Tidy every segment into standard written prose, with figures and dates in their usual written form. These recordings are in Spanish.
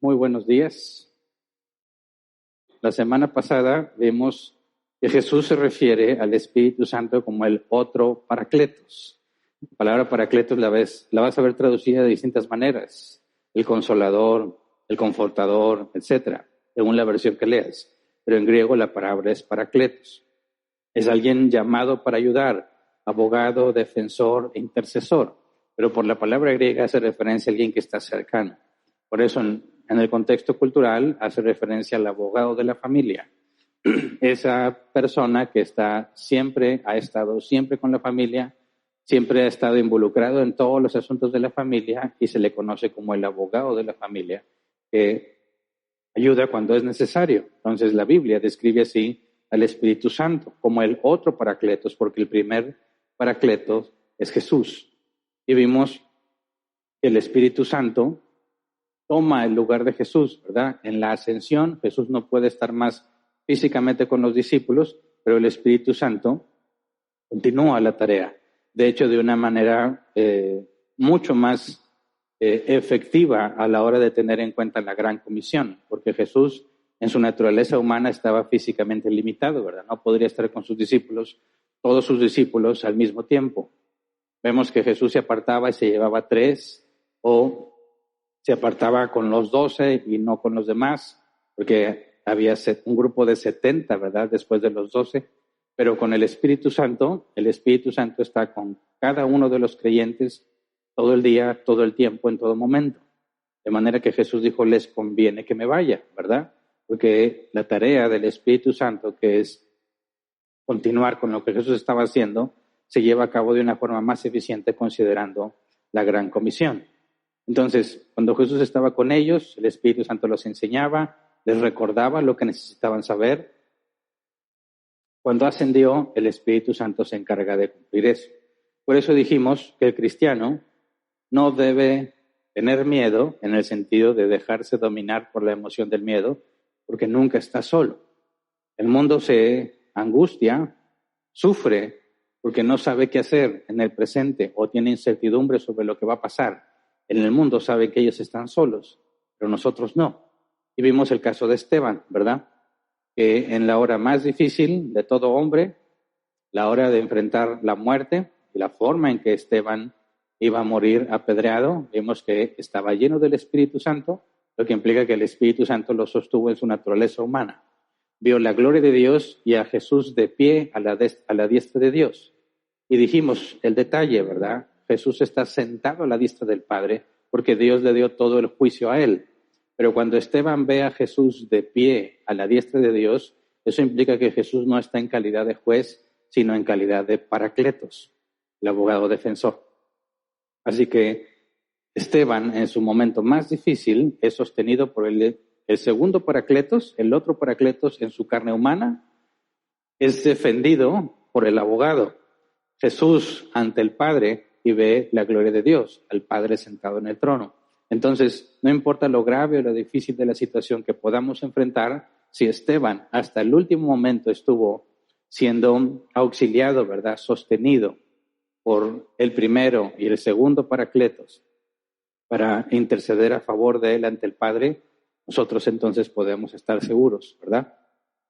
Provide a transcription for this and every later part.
Muy buenos días. La semana pasada vimos que Jesús se refiere al Espíritu Santo como el otro Paracletos. La palabra Paracletos la vas a ver traducida de distintas maneras. El Consolador, el Confortador, etcétera, según la versión que leas. Pero en griego la palabra es Paracletos. Es alguien llamado para ayudar, abogado, defensor e intercesor. Pero por la palabra griega hace referencia a alguien que está cercano. Por eso en el contexto cultural hace referencia al abogado de la familia. Esa persona que ha estado siempre con la familia, siempre ha estado involucrado en todos los asuntos de la familia y se le conoce como el abogado de la familia, que ayuda cuando es necesario. Entonces la Biblia describe así al Espíritu Santo como el otro Paracletos, porque el primer Paracletos es Jesús. Y vimos que el Espíritu Santo toma el lugar de Jesús, ¿verdad? En la ascensión, Jesús no puede estar más físicamente con los discípulos, pero el Espíritu Santo continúa la tarea. De hecho, de una manera mucho más efectiva a la hora de tener en cuenta la gran comisión, porque Jesús en su naturaleza humana estaba físicamente limitado, ¿verdad? No podría estar con sus discípulos, todos sus discípulos al mismo tiempo. Vemos que Jesús se apartaba y se llevaba 3, o se apartaba con los 12 y no con los demás, porque había un grupo de 70, ¿verdad? Después de los 12, pero con el Espíritu Santo está con cada uno de los creyentes todo el día, todo el tiempo, en todo momento. De manera que Jesús dijo, les conviene que me vaya, ¿verdad? Porque la tarea del Espíritu Santo, que es continuar con lo que Jesús estaba haciendo, se lleva a cabo de una forma más eficiente considerando la gran comisión. Entonces, cuando Jesús estaba con ellos, el Espíritu Santo los enseñaba, les recordaba lo que necesitaban saber. Cuando ascendió, el Espíritu Santo se encarga de cumplir eso. Por eso dijimos que el cristiano no debe tener miedo en el sentido de dejarse dominar por la emoción del miedo, porque nunca está solo. El mundo se angustia, sufre, porque no sabe qué hacer en el presente o tiene incertidumbre sobre lo que va a pasar. En el mundo sabe que ellos están solos, pero nosotros no. Y vimos el caso de Esteban, ¿verdad? Que en la hora más difícil de todo hombre, la hora de enfrentar la muerte y la forma en que Esteban iba a morir apedreado, vimos que estaba lleno del Espíritu Santo, lo que implica que el Espíritu Santo lo sostuvo en su naturaleza humana. Vio la gloria de Dios y a Jesús de pie a la diestra de Dios. Y dijimos el detalle, ¿verdad? Jesús está sentado a la diestra del Padre porque Dios le dio todo el juicio a él. Pero cuando Esteban ve a Jesús de pie a la diestra de Dios, eso implica que Jesús no está en calidad de juez, sino en calidad de Paracletos, el abogado defensor. Así que Esteban, en su momento más difícil, es sostenido por el segundo Paracletos, el otro Paracletos en su carne humana, es defendido por el abogado. Jesús ante el Padre y ve la gloria de Dios, al Padre sentado en el trono. Entonces, no importa lo grave o lo difícil de la situación que podamos enfrentar, si Esteban hasta el último momento estuvo siendo auxiliado, ¿verdad? Sostenido por el primero y el segundo Paracletos para interceder a favor de él ante el Padre, nosotros entonces podemos estar seguros, ¿verdad?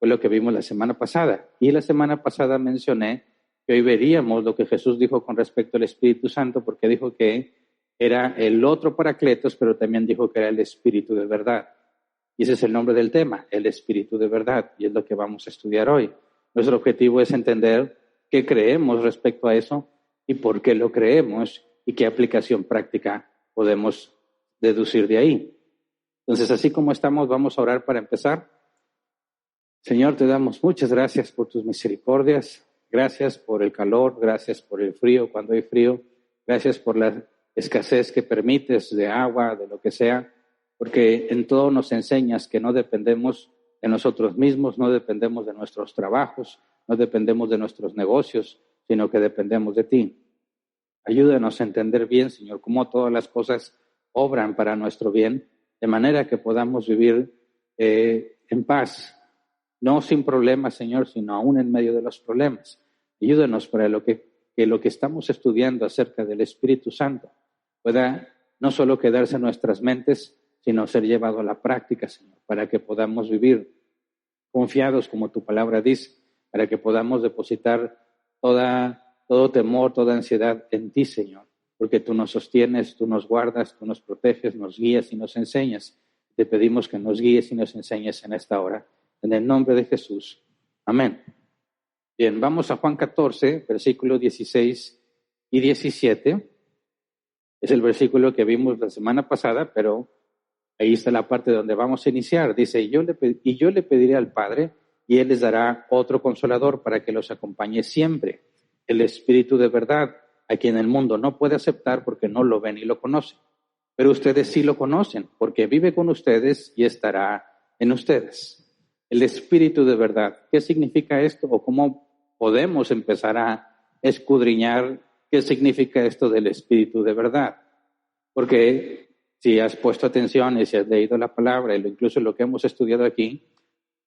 Fue lo que vimos la semana pasada. Y la semana pasada mencioné que hoy veríamos lo que Jesús dijo con respecto al Espíritu Santo, porque dijo que era el otro Paracletos, pero también dijo que era el Espíritu de verdad. Y ese es el nombre del tema, el Espíritu de verdad, y es lo que vamos a estudiar hoy. Nuestro objetivo es entender qué creemos respecto a eso y por qué lo creemos y qué aplicación práctica podemos deducir de ahí. Entonces, así como estamos, vamos a orar para empezar. Señor, te damos muchas gracias por tus misericordias. Gracias por el calor, gracias por el frío cuando hay frío, gracias por la escasez que permites de agua, de lo que sea, porque en todo nos enseñas que no dependemos de nosotros mismos, no dependemos de nuestros trabajos, no dependemos de nuestros negocios, sino que dependemos de ti. Ayúdanos a entender bien, Señor, cómo todas las cosas obran para nuestro bien, de manera que podamos vivir en paz, no sin problemas, Señor, sino aún en medio de los problemas. Ayúdanos para que lo que estamos estudiando acerca del Espíritu Santo pueda no solo quedarse en nuestras mentes, sino ser llevado a la práctica, Señor, para que podamos vivir confiados como tu palabra dice, para que podamos depositar todo temor, toda ansiedad en ti, Señor, porque tú nos sostienes, tú nos guardas, tú nos proteges, nos guías y nos enseñas. Te pedimos que nos guíes y nos enseñes en esta hora, en el nombre de Jesús. Amén. Bien, vamos a Juan 14, versículos 16 y 17. Es el versículo que vimos la semana pasada, pero ahí está la parte donde vamos a iniciar. Dice, y yo le pediré al Padre, y Él les dará otro consolador para que los acompañe siempre, el Espíritu de verdad, a quien el mundo no puede aceptar porque no lo ven y lo conocen. Pero ustedes sí lo conocen, porque vive con ustedes y estará en ustedes. El Espíritu de verdad. ¿Qué significa esto? ¿O cómo podemos empezar a escudriñar qué significa esto del Espíritu de verdad? Porque si has puesto atención y si has leído la palabra, incluso lo que hemos estudiado aquí,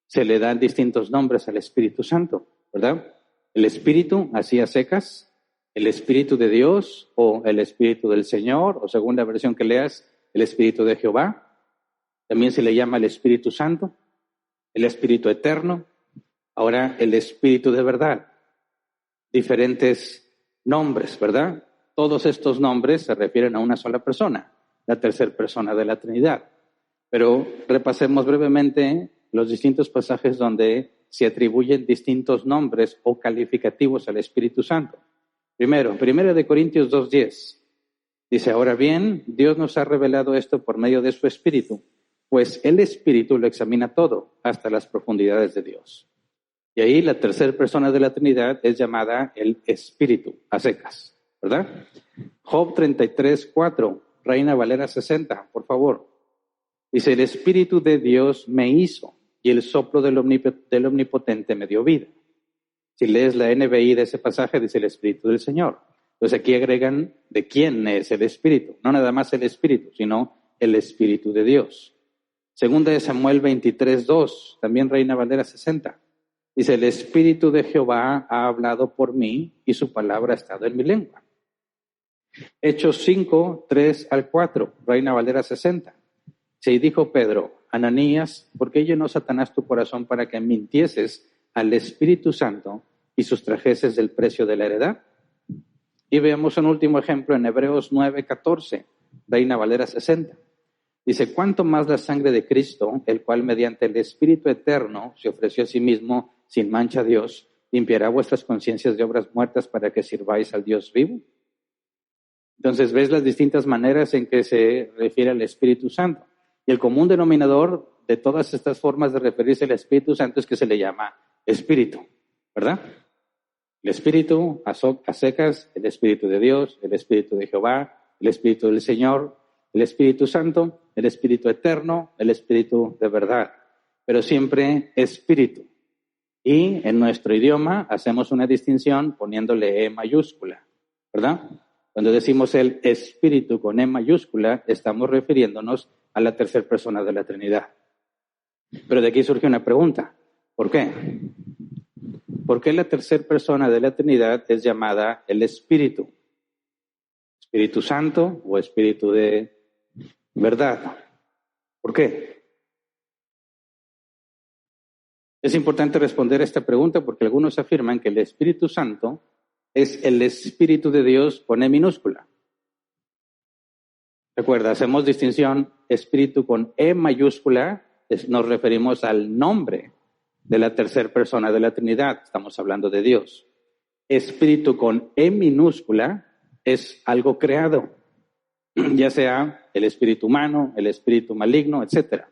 se le dan distintos nombres al Espíritu Santo, ¿verdad? El Espíritu, así a secas, el Espíritu de Dios o el Espíritu del Señor, o según la versión que leas, el Espíritu de Jehová. También se le llama el Espíritu Santo, el Espíritu Eterno, ahora el Espíritu de verdad. Diferentes nombres, ¿verdad? Todos estos nombres se refieren a una sola persona, la tercera persona de la Trinidad. Pero repasemos brevemente los distintos pasajes donde se atribuyen distintos nombres o calificativos al Espíritu Santo. Primero de Corintios 2:10. Dice, ahora bien, Dios nos ha revelado esto por medio de su Espíritu, pues el Espíritu lo examina todo, hasta las profundidades de Dios. Y ahí la tercera persona de la Trinidad es llamada el Espíritu, a secas, ¿verdad? Job 33:4, Reina Valera 60, por favor. Dice, el Espíritu de Dios me hizo y el soplo del Omnipotente me dio vida. Si lees la NBI de ese pasaje, dice el Espíritu del Señor. Entonces aquí agregan de quién es el Espíritu. No nada más el Espíritu, sino el Espíritu de Dios. Segunda de Samuel 23:2, también Reina Valera 60. Dice, el Espíritu de Jehová ha hablado por mí y su palabra ha estado en mi lengua. Hechos 5:3-4, Reina Valera 60. Y dijo Pedro, Ananías, ¿por qué llenó Satanás tu corazón para que mintieses al Espíritu Santo y sustrajeses del precio de la heredad? Y veamos un último ejemplo en Hebreos 9:14, Reina Valera 60. Dice, ¿cuánto más la sangre de Cristo, el cual mediante el Espíritu eterno se ofreció a sí mismo sin mancha a Dios, limpiará vuestras conciencias de obras muertas para que sirváis al Dios vivo? Entonces, ves las distintas maneras en que se refiere al Espíritu Santo. Y el común denominador de todas estas formas de referirse al Espíritu Santo es que se le llama Espíritu, ¿verdad? El Espíritu a secas, el Espíritu de Dios, el Espíritu de Jehová, el Espíritu del Señor, el Espíritu Santo, el Espíritu Eterno, el Espíritu de verdad, pero siempre Espíritu. Y en nuestro idioma hacemos una distinción poniéndole E mayúscula, ¿verdad? Cuando decimos el Espíritu con E mayúscula, estamos refiriéndonos a la tercera persona de la Trinidad. Pero de aquí surge una pregunta. ¿Por qué? ¿Por qué la tercera persona de la Trinidad es llamada el Espíritu? ¿Espíritu Santo o Espíritu de verdad? ¿Por qué? Es importante responder a esta pregunta porque algunos afirman que el Espíritu Santo es el Espíritu de Dios con E minúscula. Recuerda, hacemos distinción, Espíritu con E mayúscula, nos referimos al nombre de la tercera persona de la Trinidad, estamos hablando de Dios. Espíritu con E minúscula es algo creado, ya sea el espíritu humano, el espíritu maligno, etc.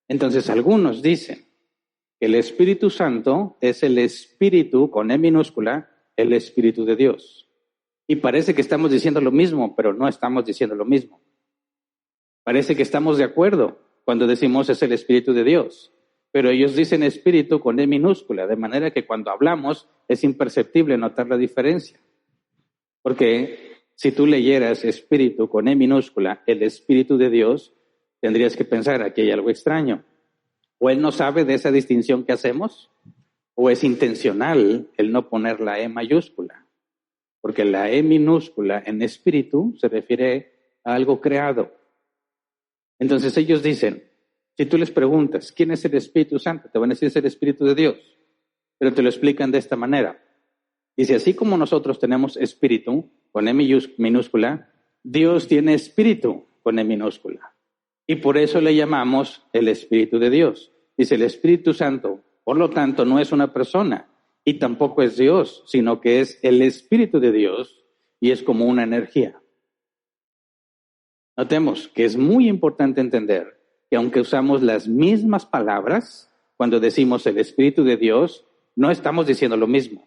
Entonces, algunos dicen que el Espíritu Santo es el Espíritu con E minúscula, el Espíritu de Dios. Y parece que estamos diciendo lo mismo, pero no estamos diciendo lo mismo. Parece que estamos de acuerdo cuando decimos es el Espíritu de Dios, pero ellos dicen Espíritu con E minúscula, de manera que cuando hablamos es imperceptible notar la diferencia. Porque si tú leyeras Espíritu con E minúscula, el Espíritu de Dios, tendrías que pensar, aquí hay algo extraño. O él no sabe de esa distinción que hacemos, o es intencional el no poner la E mayúscula. Porque la E minúscula en espíritu se refiere a algo creado. Entonces ellos dicen, si tú les preguntas, ¿quién es el Espíritu Santo? Te van a decir, es el Espíritu de Dios. Pero te lo explican de esta manera. Dice, así como nosotros tenemos espíritu, con E minúscula, Dios tiene espíritu, con E minúscula. Y por eso le llamamos el Espíritu de Dios. Dice, el Espíritu Santo, por lo tanto, no es una persona y tampoco es Dios, sino que es el Espíritu de Dios y es como una energía. Notemos que es muy importante entender que aunque usamos las mismas palabras, cuando decimos el Espíritu de Dios, no estamos diciendo lo mismo.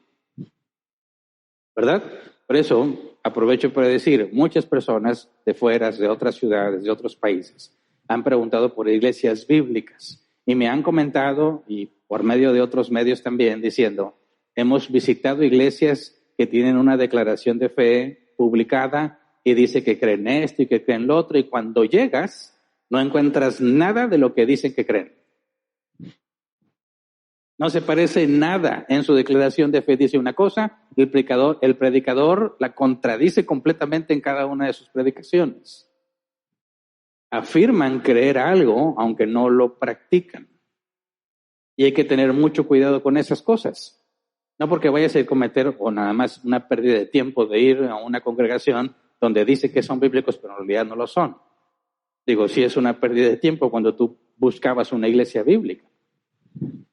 ¿Verdad? Por eso aprovecho para decir, muchas personas de fuera, de otras ciudades, de otros países, han preguntado por iglesias bíblicas y me han comentado, y por medio de otros medios también, diciendo, hemos visitado iglesias que tienen una declaración de fe publicada y dice que creen esto y que creen lo otro, y cuando llegas no encuentras nada de lo que dicen que creen. No se parece nada en su declaración de fe. Dice una cosa, el predicador la contradice completamente en cada una de sus predicaciones. Afirman creer algo, aunque no lo practican. Y hay que tener mucho cuidado con esas cosas. No porque vayas a cometer o nada más una pérdida de tiempo de ir a una congregación donde dice que son bíblicos, pero en realidad no lo son. Digo, sí es una pérdida de tiempo cuando tú buscabas una iglesia bíblica.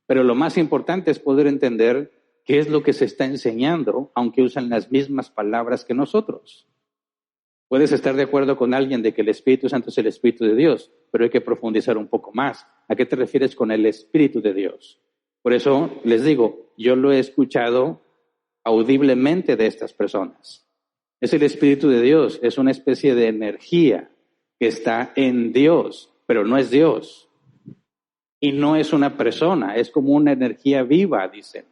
Pero lo más importante es poder entender qué es lo que se está enseñando, aunque usan las mismas palabras que nosotros. Puedes estar de acuerdo con alguien de que el Espíritu Santo es el Espíritu de Dios, pero hay que profundizar un poco más. ¿A qué te refieres con el Espíritu de Dios? Por eso les digo, yo lo he escuchado audiblemente de estas personas. Es el Espíritu de Dios, es una especie de energía que está en Dios, pero no es Dios. Y no es una persona, es como una energía viva, dicen.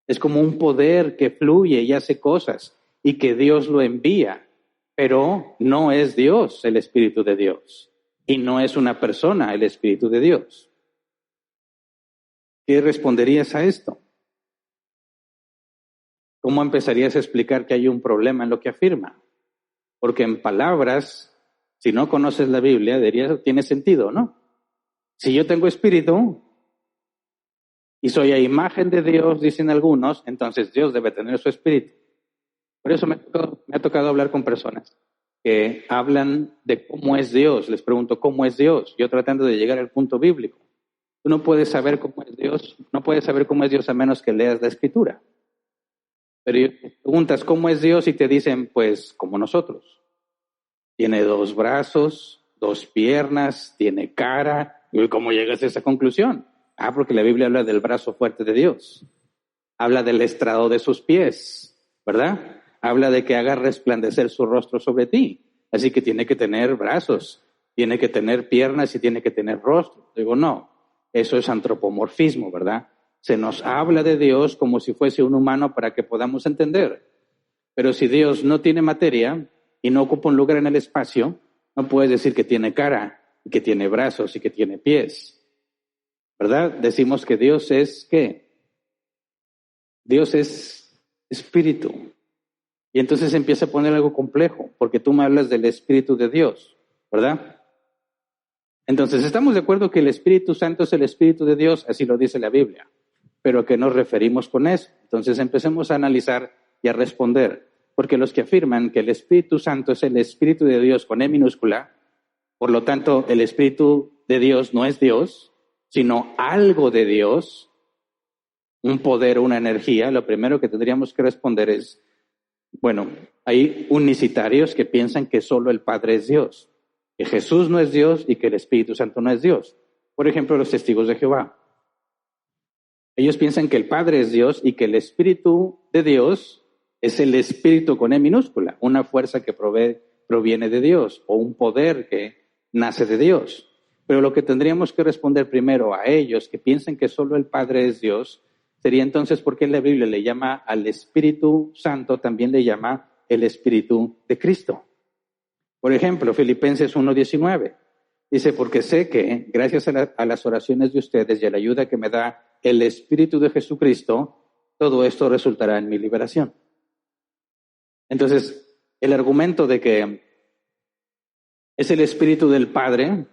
Es como un poder que fluye y hace cosas y que Dios lo envía, pero no es Dios el Espíritu de Dios. Y no es una persona el Espíritu de Dios. ¿Qué responderías a esto? ¿Cómo empezarías a explicar que hay un problema en lo que afirma? Porque en palabras, si no conoces la Biblia, dirías, tiene sentido, ¿no? Si yo tengo espíritu y soy a imagen de Dios, dicen algunos, entonces Dios debe tener su espíritu. Por eso me ha tocado hablar con personas que hablan de cómo es Dios. Les pregunto, ¿cómo es Dios? Yo tratando de llegar al punto bíblico. Tú no puedes saber cómo es Dios, no puedes saber cómo es Dios a menos que leas la Escritura. Pero preguntas, ¿cómo es Dios? Y te dicen, pues, como nosotros. Tiene 2 brazos, 2 piernas, tiene cara. ¿Y cómo llegas a esa conclusión? Porque la Biblia habla del brazo fuerte de Dios. Habla del estrado de sus pies, ¿verdad? Habla de que haga resplandecer su rostro sobre ti. Así que tiene que tener brazos, tiene que tener piernas y tiene que tener rostro. Digo, no, eso es antropomorfismo, ¿verdad? Se nos habla de Dios como si fuese un humano para que podamos entender. Pero si Dios no tiene materia y no ocupa un lugar en el espacio, no puedes decir que tiene cara, y que tiene brazos y que tiene pies, ¿verdad? Decimos que Dios es, ¿qué? Dios es espíritu. Y entonces empieza a poner algo complejo, porque tú me hablas del Espíritu de Dios, ¿verdad? Entonces estamos de acuerdo que el Espíritu Santo es el Espíritu de Dios, así lo dice la Biblia. Pero ¿a qué nos referimos con eso? Entonces empecemos a analizar y a responder, porque los que afirman que el Espíritu Santo es el Espíritu de Dios con E minúscula, por lo tanto, el Espíritu de Dios no es Dios, sino algo de Dios, un poder, una energía. Lo primero que tendríamos que responder es, bueno, hay unicitarios que piensan que solo el Padre es Dios, que Jesús no es Dios y que el Espíritu Santo no es Dios. Por ejemplo, los testigos de Jehová. Ellos piensan que el Padre es Dios y que el Espíritu de Dios es el Espíritu con E minúscula, una fuerza que proviene de Dios o un poder que nace de Dios. Pero lo que tendríamos que responder primero a ellos que piensan que solo el Padre es Dios, sería entonces por qué la Biblia le llama al Espíritu Santo, también le llama el Espíritu de Cristo. Por ejemplo, Filipenses 1:19 dice, porque sé que gracias a las oraciones de ustedes y a la ayuda que me da el Espíritu de Jesucristo, todo esto resultará en mi liberación. Entonces, el argumento de que es el Espíritu del Padre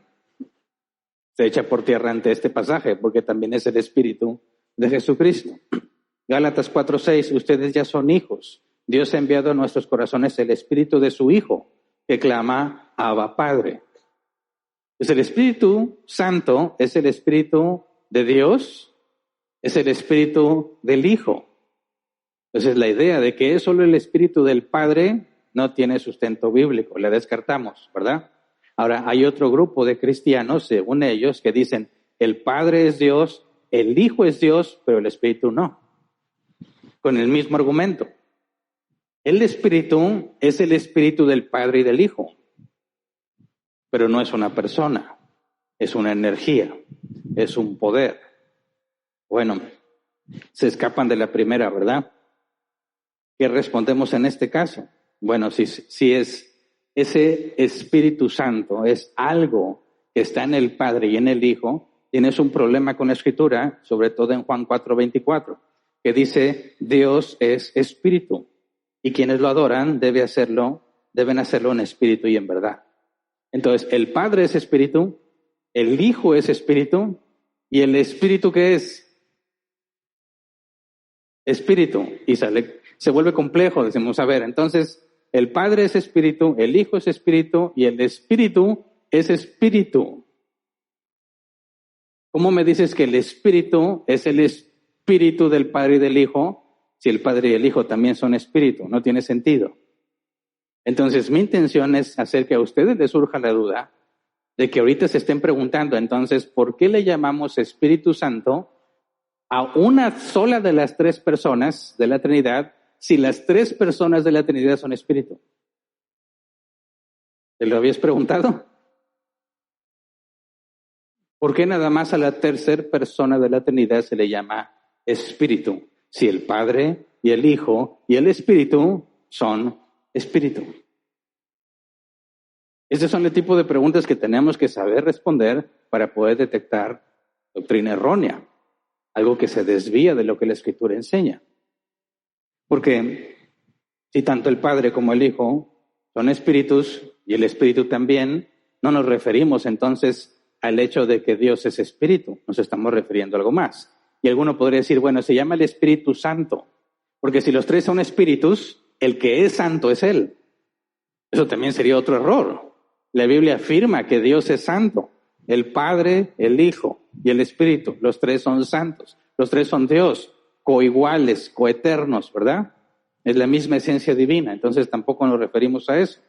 se echa por tierra ante este pasaje, porque también es el Espíritu de Jesucristo. Gálatas 4:6, ustedes ya son hijos. Dios ha enviado a nuestros corazones el Espíritu de su Hijo, que clama, Abba, Padre. Pues el Espíritu Santo es el Espíritu de Dios, es el Espíritu del Hijo. Entonces la idea de que es solo el Espíritu del Padre no tiene sustento bíblico, la descartamos, ¿verdad? Ahora hay otro grupo de cristianos, según ellos, que dicen el Padre es Dios, el Hijo es Dios, pero el Espíritu no. Con el mismo argumento. El Espíritu es el Espíritu del Padre y del Hijo, pero no es una persona, es una energía, es un poder. Bueno, se escapan de la primera, ¿verdad? ¿Qué respondemos en este caso? Bueno, si es ese Espíritu Santo, es algo que está en el Padre y en el Hijo, tienes un problema con la Escritura, sobre todo en Juan 4:24, que dice, Dios es Espíritu, y quienes lo adoran deben hacerlo en espíritu y en verdad. Entonces, el Padre es Espíritu, el Hijo es Espíritu, y el Espíritu, ¿qué es? Espíritu. Y se vuelve complejo, decimos, a ver, entonces, el Padre es Espíritu, el Hijo es Espíritu, y el Espíritu es Espíritu. ¿Cómo me dices que el Espíritu es el Espíritu del Padre y del Hijo, si el Padre y el Hijo también son Espíritu? No tiene sentido. Entonces, mi intención es hacer que a ustedes les surja la duda de que ahorita se estén preguntando, entonces, ¿por qué le llamamos Espíritu Santo a una sola de las tres personas de la Trinidad si las tres personas de la Trinidad son Espíritu? ¿Te lo habías preguntado? ¿Por qué nada más a la tercera persona de la Trinidad se le llama Espíritu? Si el Padre y el Hijo y el Espíritu son Espíritu. Estos son el tipo de preguntas que tenemos que saber responder para poder detectar doctrina errónea, algo que se desvía de lo que la Escritura enseña. Porque si tanto el Padre como el Hijo son espíritus y el Espíritu también, no nos referimos entonces al hecho de que Dios es Espíritu, nos estamos refiriendo a algo más. Y alguno podría decir, bueno, se llama el Espíritu Santo, porque si los tres son espíritus, el que es santo es Él. Eso también sería otro error. La Biblia afirma que Dios es santo, el Padre, el Hijo y el Espíritu, los tres son santos, los tres son Dios, coiguales, coeternos, ¿verdad? Es la misma esencia divina, entonces tampoco nos referimos a eso.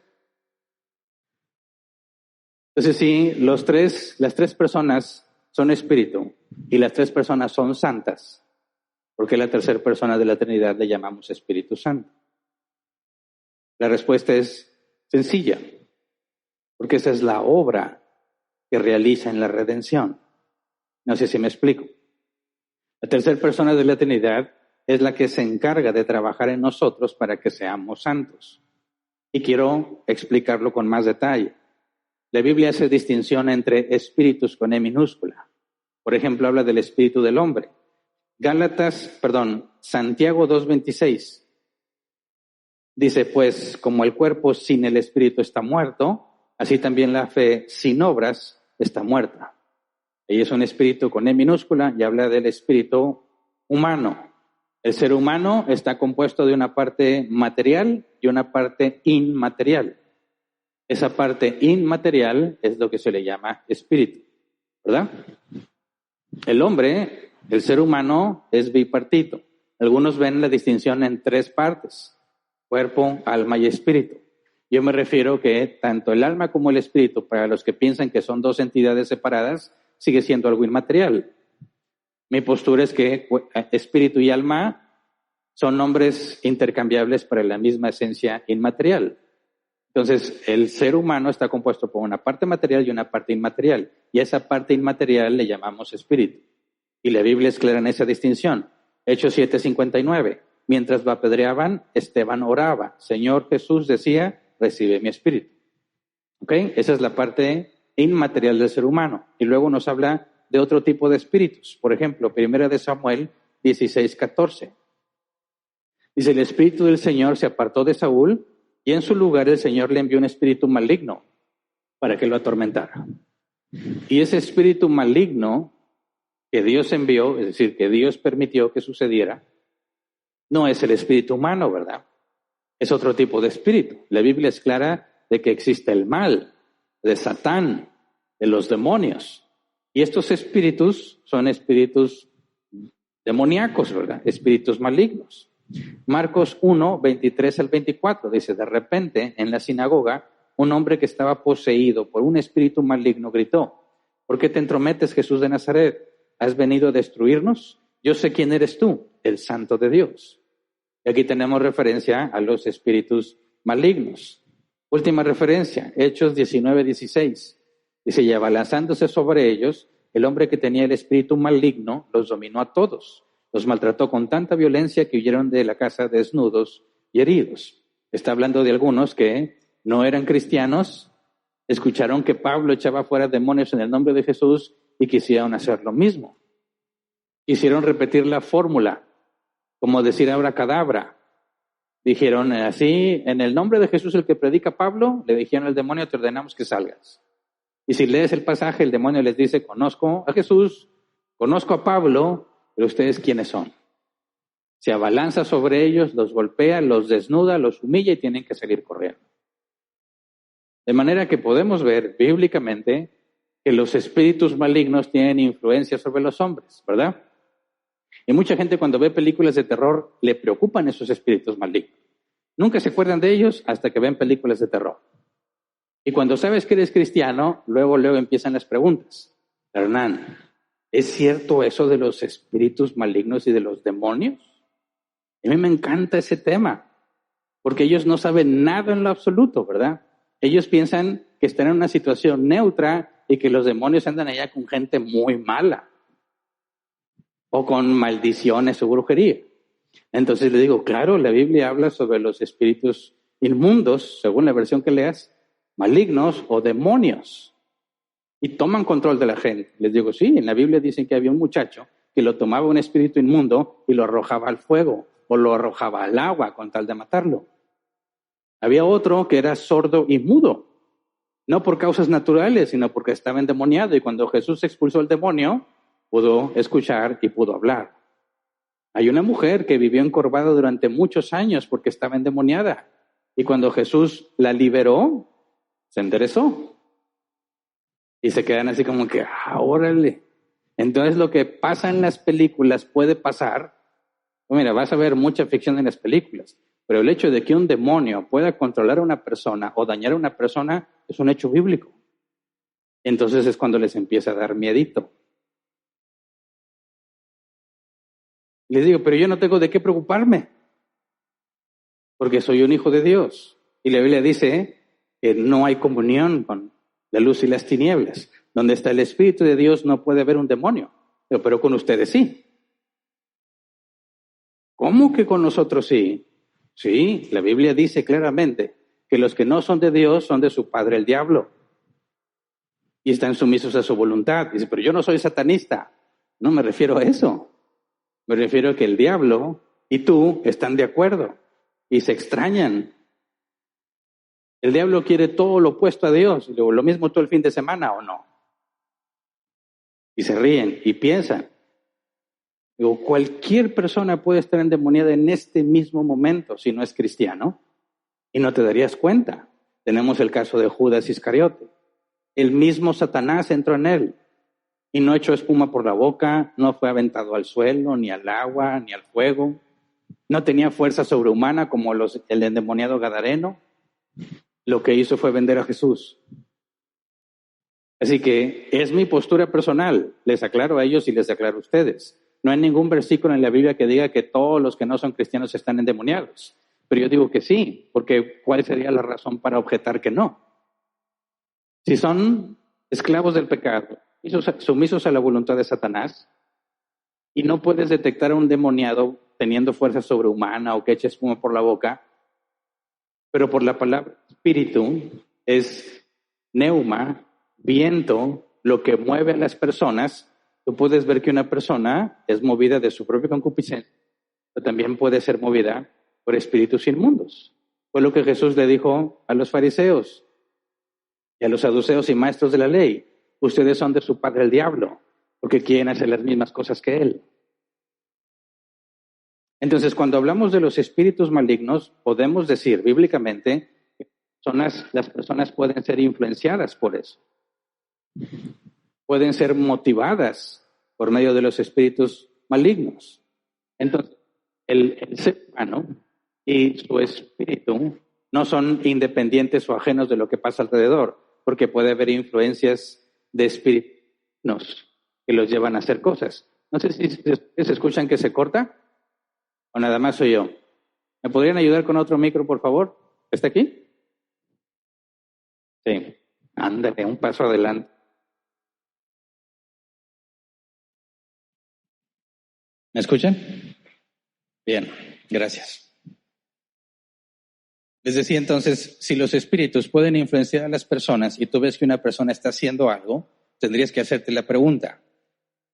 Entonces sí, las tres personas son espíritu y las tres personas son santas. ¿Por qué la tercera persona de la Trinidad le llamamos Espíritu Santo? La respuesta es sencilla, porque esa es la obra que realiza en la redención. No sé si me explico. La tercera persona de la Trinidad es la que se encarga de trabajar en nosotros para que seamos santos. Y quiero explicarlo con más detalle. La Biblia hace distinción entre espíritus con E minúscula. Por ejemplo, habla del espíritu del hombre. Santiago 2:26. Dice, pues, como el cuerpo sin el espíritu está muerto, así también la fe sin obras está muerta. Ahí es un espíritu con E minúscula y habla del espíritu humano. El ser humano está compuesto de una parte material y una parte inmaterial. Esa parte inmaterial es lo que se le llama espíritu, ¿verdad? El hombre, el ser humano, es bipartito. Algunos ven la distinción en tres partes: cuerpo, alma y espíritu. Yo me refiero que tanto el alma como el espíritu, para los que piensan que son dos entidades separadas, sigue siendo algo inmaterial. Mi postura es que espíritu y alma son nombres intercambiables para la misma esencia inmaterial. Entonces, el ser humano está compuesto por una parte material y una parte inmaterial. Y a esa parte inmaterial le llamamos espíritu. Y la Biblia es clara en esa distinción. Hechos 7:59. Mientras lo apedreaban, Esteban oraba. Señor Jesús decía, recibe mi espíritu. ¿Ok? Esa es la parte inmaterial del ser humano. Y luego nos habla de otro tipo de espíritus. Por ejemplo, 1 Samuel 16:14. Dice, el espíritu del Señor se apartó de Saúl y en su lugar el Señor le envió un espíritu maligno para que lo atormentara. Y ese espíritu maligno que Dios envió, es decir, que Dios permitió que sucediera, no es el espíritu humano, ¿verdad? Es otro tipo de espíritu. La Biblia es clara de que existe el mal, de Satán, de los demonios. Y estos espíritus son espíritus demoníacos, ¿verdad? Espíritus malignos. Marcos 1, 23 al 24 dice, de repente en la sinagoga un hombre que estaba poseído por un espíritu maligno gritó, ¿por qué te entrometes, Jesús de Nazaret? ¿Has venido a destruirnos? Yo sé quién eres tú, el Santo de Dios. Y aquí tenemos referencia a los espíritus malignos. Última referencia, Hechos 19, 16. Dice, y abalanzándose sobre ellos, el hombre que tenía el espíritu maligno los dominó a todos. Los maltrató con tanta violencia que huyeron de la casa desnudos y heridos. Está hablando de algunos que no eran cristianos, escucharon que Pablo echaba fuera demonios en el nombre de Jesús y quisieron hacer lo mismo. Quisieron repetir la fórmula, como decir abracadabra. Dijeron así, en el nombre de Jesús el que predica Pablo, le dijeron al demonio, te ordenamos que salgas. Y si lees el pasaje, el demonio les dice, conozco a Jesús, conozco a Pablo, pero ustedes ¿quiénes son? Se abalanza sobre ellos, los golpea, los desnuda, los humilla y tienen que salir corriendo. De manera que podemos ver bíblicamente que los espíritus malignos tienen influencia sobre los hombres, ¿verdad? Y mucha gente cuando ve películas de terror le preocupan esos espíritus malignos. Nunca se acuerdan de ellos hasta que ven películas de terror. Y cuando sabes que eres cristiano, luego empiezan las preguntas. Hernán, ¿es cierto eso de los espíritus malignos y de los demonios? A mí me encanta ese tema, porque ellos no saben nada en lo absoluto, ¿verdad? Ellos piensan que están en una situación neutra y que los demonios andan allá con gente muy mala o con maldiciones o brujería. Entonces le digo, claro, la Biblia habla sobre los espíritus inmundos, según la versión que leas, malignos o demonios, y toman control de la gente. Les digo, sí, en la Biblia dicen que había un muchacho que lo tomaba un espíritu inmundo y lo arrojaba al fuego o lo arrojaba al agua con tal de matarlo. Había otro que era sordo y mudo, no por causas naturales, sino porque estaba endemoniado, y cuando Jesús expulsó el demonio, pudo escuchar y pudo hablar. Hay una mujer que vivió encorvada durante muchos años porque estaba endemoniada, y cuando Jesús la liberó, se enderezó. Y se quedan así como que, órale. Entonces lo que pasa en las películas puede pasar. Mira, vas a ver mucha ficción en las películas, pero el hecho de que un demonio pueda controlar a una persona o dañar a una persona es un hecho bíblico. Entonces es cuando les empieza a dar miedito. Les digo, pero yo no tengo de qué preocuparme, porque soy un hijo de Dios. Y la Biblia dice que no hay comunión con la luz y las tinieblas. Donde está el Espíritu de Dios no puede haber un demonio, pero con ustedes sí. ¿Cómo que con nosotros sí? Sí, la Biblia dice claramente que los que no son de Dios son de su padre el diablo y están sumisos a su voluntad. Dice, pero yo no soy satanista. No me refiero a eso. Me refiero a que el diablo y tú están de acuerdo y se extrañan. El diablo quiere todo lo opuesto a Dios. Y luego, ¿lo mismo todo el fin de semana o no? Y se ríen y piensan. Digo, cualquier persona puede estar endemoniada en este mismo momento si no es cristiano y no te darías cuenta. Tenemos el caso de Judas Iscariote. El mismo Satanás entró en él y no echó espuma por la boca, no fue aventado al suelo, ni al agua, ni al fuego. No tenía fuerza sobrehumana como el endemoniado gadareno. Lo que hizo fue vender a Jesús. Así que es mi postura personal. Les aclaro a ellos y les aclaro a ustedes. No hay ningún versículo en la Biblia que diga que todos los que no son cristianos están endemoniados. Pero yo digo que sí, porque ¿cuál sería la razón para objetar que no? Si son esclavos del pecado, sumisos a la voluntad de Satanás, y no puedes detectar a un demoniado teniendo fuerza sobrehumana o que eche espuma por la boca, pero por la palabra espíritu es neuma, viento, lo que mueve a las personas. Tú puedes ver que una persona es movida de su propia concupiscencia, pero también puede ser movida por espíritus inmundos. Fue lo que Jesús le dijo a los fariseos y a los saduceos y maestros de la ley. ustedes son de su padre el diablo, porque quieren hacer las mismas cosas que él. Entonces, cuando hablamos de los espíritus malignos, podemos decir bíblicamente que las personas pueden ser influenciadas por eso. Pueden ser motivadas por medio de los espíritus malignos. Entonces, el ser humano y su espíritu no son independientes o ajenos de lo que pasa alrededor, porque puede haber influencias de espíritus que los llevan a hacer cosas. No sé si se escuchan que se corta o nada más soy yo. ¿Me podrían ayudar con otro micro, por favor? ¿Está aquí? Sí. Ándale, un paso adelante. ¿Me escuchan? Bien, gracias. Les decía entonces, si los espíritus pueden influenciar a las personas y tú ves que una persona está haciendo algo, tendrías que hacerte la pregunta,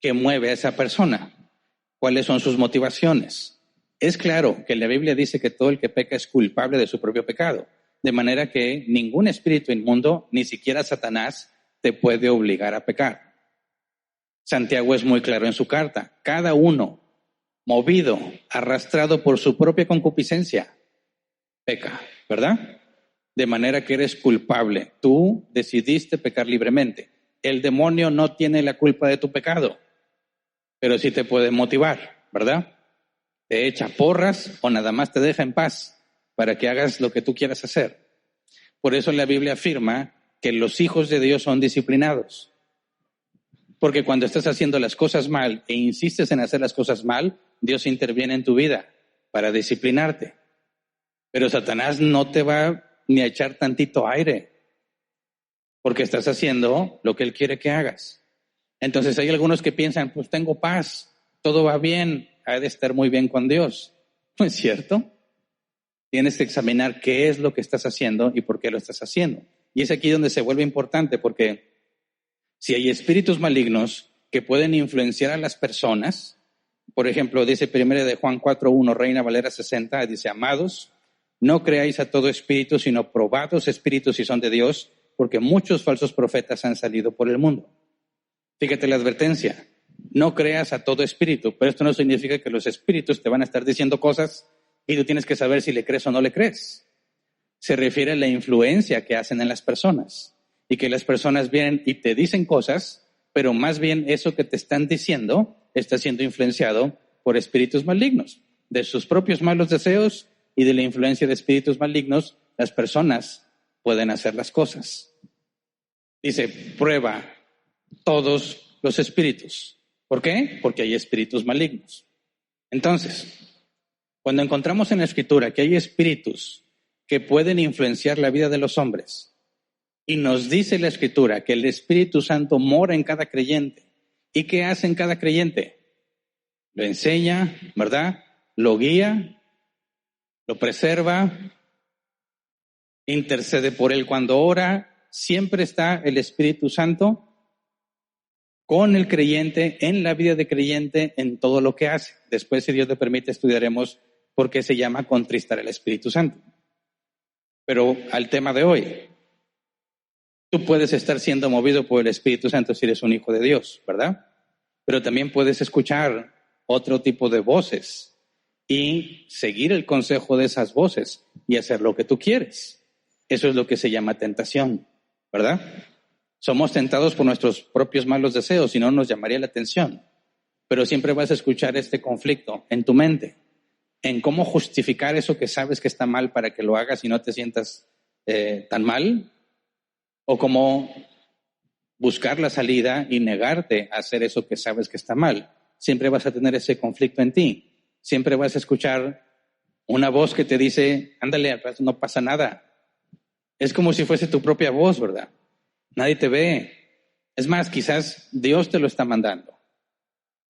¿qué mueve a esa persona? ¿Cuáles son sus motivaciones? Es claro que la Biblia dice que todo el que peca es culpable de su propio pecado, de manera que ningún espíritu inmundo, ni siquiera Satanás, te puede obligar a pecar. Santiago es muy claro en su carta, cada uno, movido, arrastrado por su propia concupiscencia, peca, ¿verdad? De manera que eres culpable. Tú decidiste pecar libremente. El demonio no tiene la culpa de tu pecado, pero sí te puede motivar, ¿verdad? Te echa porras o nada más te deja en paz para que hagas lo que tú quieras hacer. Por eso la Biblia afirma que los hijos de Dios son disciplinados. Porque cuando estás haciendo las cosas mal e insistes en hacer las cosas mal, Dios interviene en tu vida para disciplinarte. Pero Satanás no te va ni a echar tantito aire, porque estás haciendo lo que él quiere que hagas. Entonces hay algunos que piensan, pues tengo paz, todo va bien, ha de estar muy bien con Dios. ¿No es cierto? Tienes que examinar qué es lo que estás haciendo y por qué lo estás haciendo. Y es aquí donde se vuelve importante, porque si hay espíritus malignos que pueden influenciar a las personas, por ejemplo, dice 1 de Juan 4:1, Reina Valera 60, dice, amados, no creáis a todo espíritu, sino probados espíritus si son de Dios, porque muchos falsos profetas han salido por el mundo. Fíjate la advertencia, no creas a todo espíritu, pero esto no significa que los espíritus te van a estar diciendo cosas y tú tienes que saber si le crees o no le crees. Se refiere a la influencia que hacen en las personas y que las personas vienen y te dicen cosas, pero más bien eso que te están diciendo está siendo influenciado por espíritus malignos, de sus propios malos deseos y de la influencia de espíritus malignos, las personas pueden hacer las cosas. Dice, prueba todos los espíritus. ¿Por qué? Porque hay espíritus malignos. Entonces, cuando encontramos en la Escritura que hay espíritus que pueden influenciar la vida de los hombres, y nos dice la Escritura que el Espíritu Santo mora en cada creyente, ¿y qué hace en cada creyente? Lo enseña, ¿verdad? Lo guía, lo preserva, intercede por él cuando ora. Siempre está el Espíritu Santo con el creyente, en la vida de creyente, en todo lo que hace. Después, si Dios le permite, estudiaremos por qué se llama contristar al Espíritu Santo. Pero al tema de hoy, tú puedes estar siendo movido por el Espíritu Santo si eres un hijo de Dios, ¿verdad? Pero también puedes escuchar otro tipo de voces y seguir el consejo de esas voces y hacer lo que tú quieres. Eso es lo que se llama tentación, ¿verdad? Somos tentados por nuestros propios malos deseos, si no nos llamaría la atención. Pero siempre vas a escuchar este conflicto en tu mente, en cómo justificar eso que sabes que está mal para que lo hagas y no te sientas tan mal, o cómo buscar la salida y negarte a hacer eso que sabes que está mal. Siempre vas a tener ese conflicto en ti. Siempre vas a escuchar una voz que te dice, ándale, atrás no pasa nada. Es como si fuese tu propia voz, ¿verdad? Nadie te ve. Es más, quizás Dios te lo está mandando.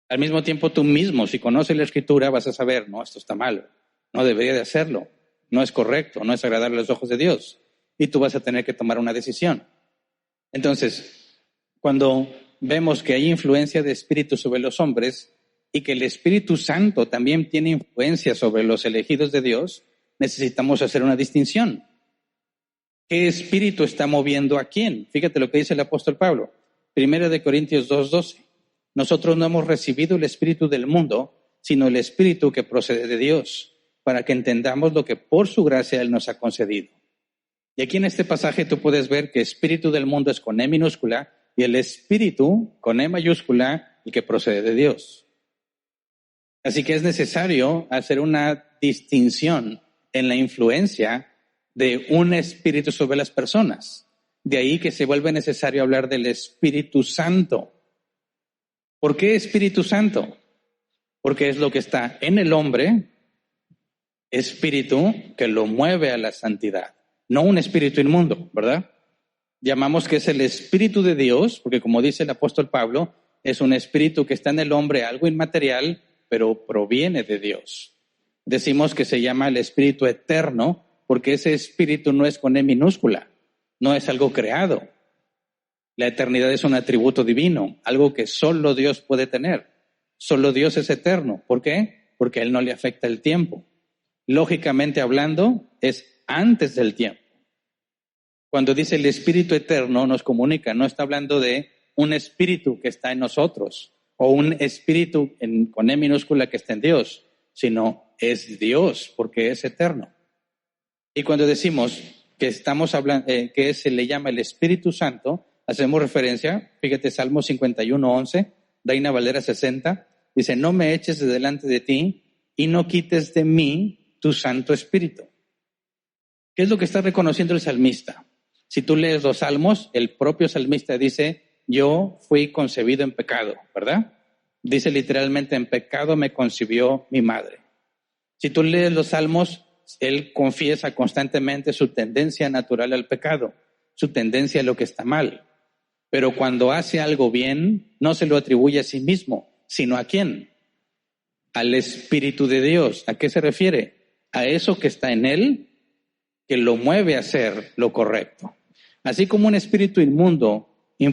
Al mismo tiempo tú mismo, si conoces la Escritura, vas a saber, no, esto está mal, no debería de hacerlo, no es correcto, no es agradable a los ojos de Dios. Y tú vas a tener que tomar una decisión. Entonces, cuando vemos que hay influencia de espíritu sobre los hombres y que el Espíritu Santo también tiene influencia sobre los elegidos de Dios, necesitamos hacer una distinción. ¿Qué espíritu está moviendo a quién? Fíjate lo que dice el apóstol Pablo. Primera de Corintios 2:12. Nosotros no hemos recibido el espíritu del mundo, sino el espíritu que procede de Dios, para que entendamos lo que por su gracia Él nos ha concedido. Y aquí en este pasaje tú puedes ver que espíritu del mundo es con E minúscula y el espíritu con E mayúscula, el que procede de Dios. Así que es necesario hacer una distinción en la influencia de un espíritu sobre las personas. De ahí que se vuelve necesario hablar del Espíritu Santo. ¿Por qué Espíritu Santo? Porque es lo que está en el hombre, espíritu que lo mueve a la santidad, no un espíritu inmundo, ¿verdad? Llamamos que es el Espíritu de Dios, porque como dice el apóstol Pablo, es un espíritu que está en el hombre, algo inmaterial, pero proviene de Dios. Decimos que se llama el Espíritu Eterno, porque ese espíritu no es con E minúscula, no es algo creado. La eternidad es un atributo divino, algo que solo Dios puede tener. Solo Dios es eterno. ¿Por qué? Porque a Él no le afecta el tiempo. Lógicamente hablando, es antes del tiempo. Cuando dice el Espíritu Eterno, nos comunica, no está hablando de un espíritu que está en nosotros o un espíritu con E minúscula que está en Dios, sino es Dios porque es eterno. Y cuando decimos que estamos hablando, que se le llama el Espíritu Santo, hacemos referencia, fíjate, Salmo 51:11, Reina Valera 60, dice, no me eches de delante de ti y no quites de mí tu Santo Espíritu. ¿Qué es lo que está reconociendo el salmista? Si tú lees los salmos, el propio salmista dice, yo fui concebido en pecado, ¿verdad? Dice literalmente, en pecado me concibió mi madre. Si tú lees los salmos, él confiesa constantemente su tendencia natural al pecado, su tendencia a lo que está mal. Pero cuando hace algo bien, no se lo atribuye a sí mismo, sino ¿a quién? Al Espíritu de Dios. ¿A qué se refiere? A eso que está en él, que lo mueve a hacer lo correcto. Así como un espíritu inmundo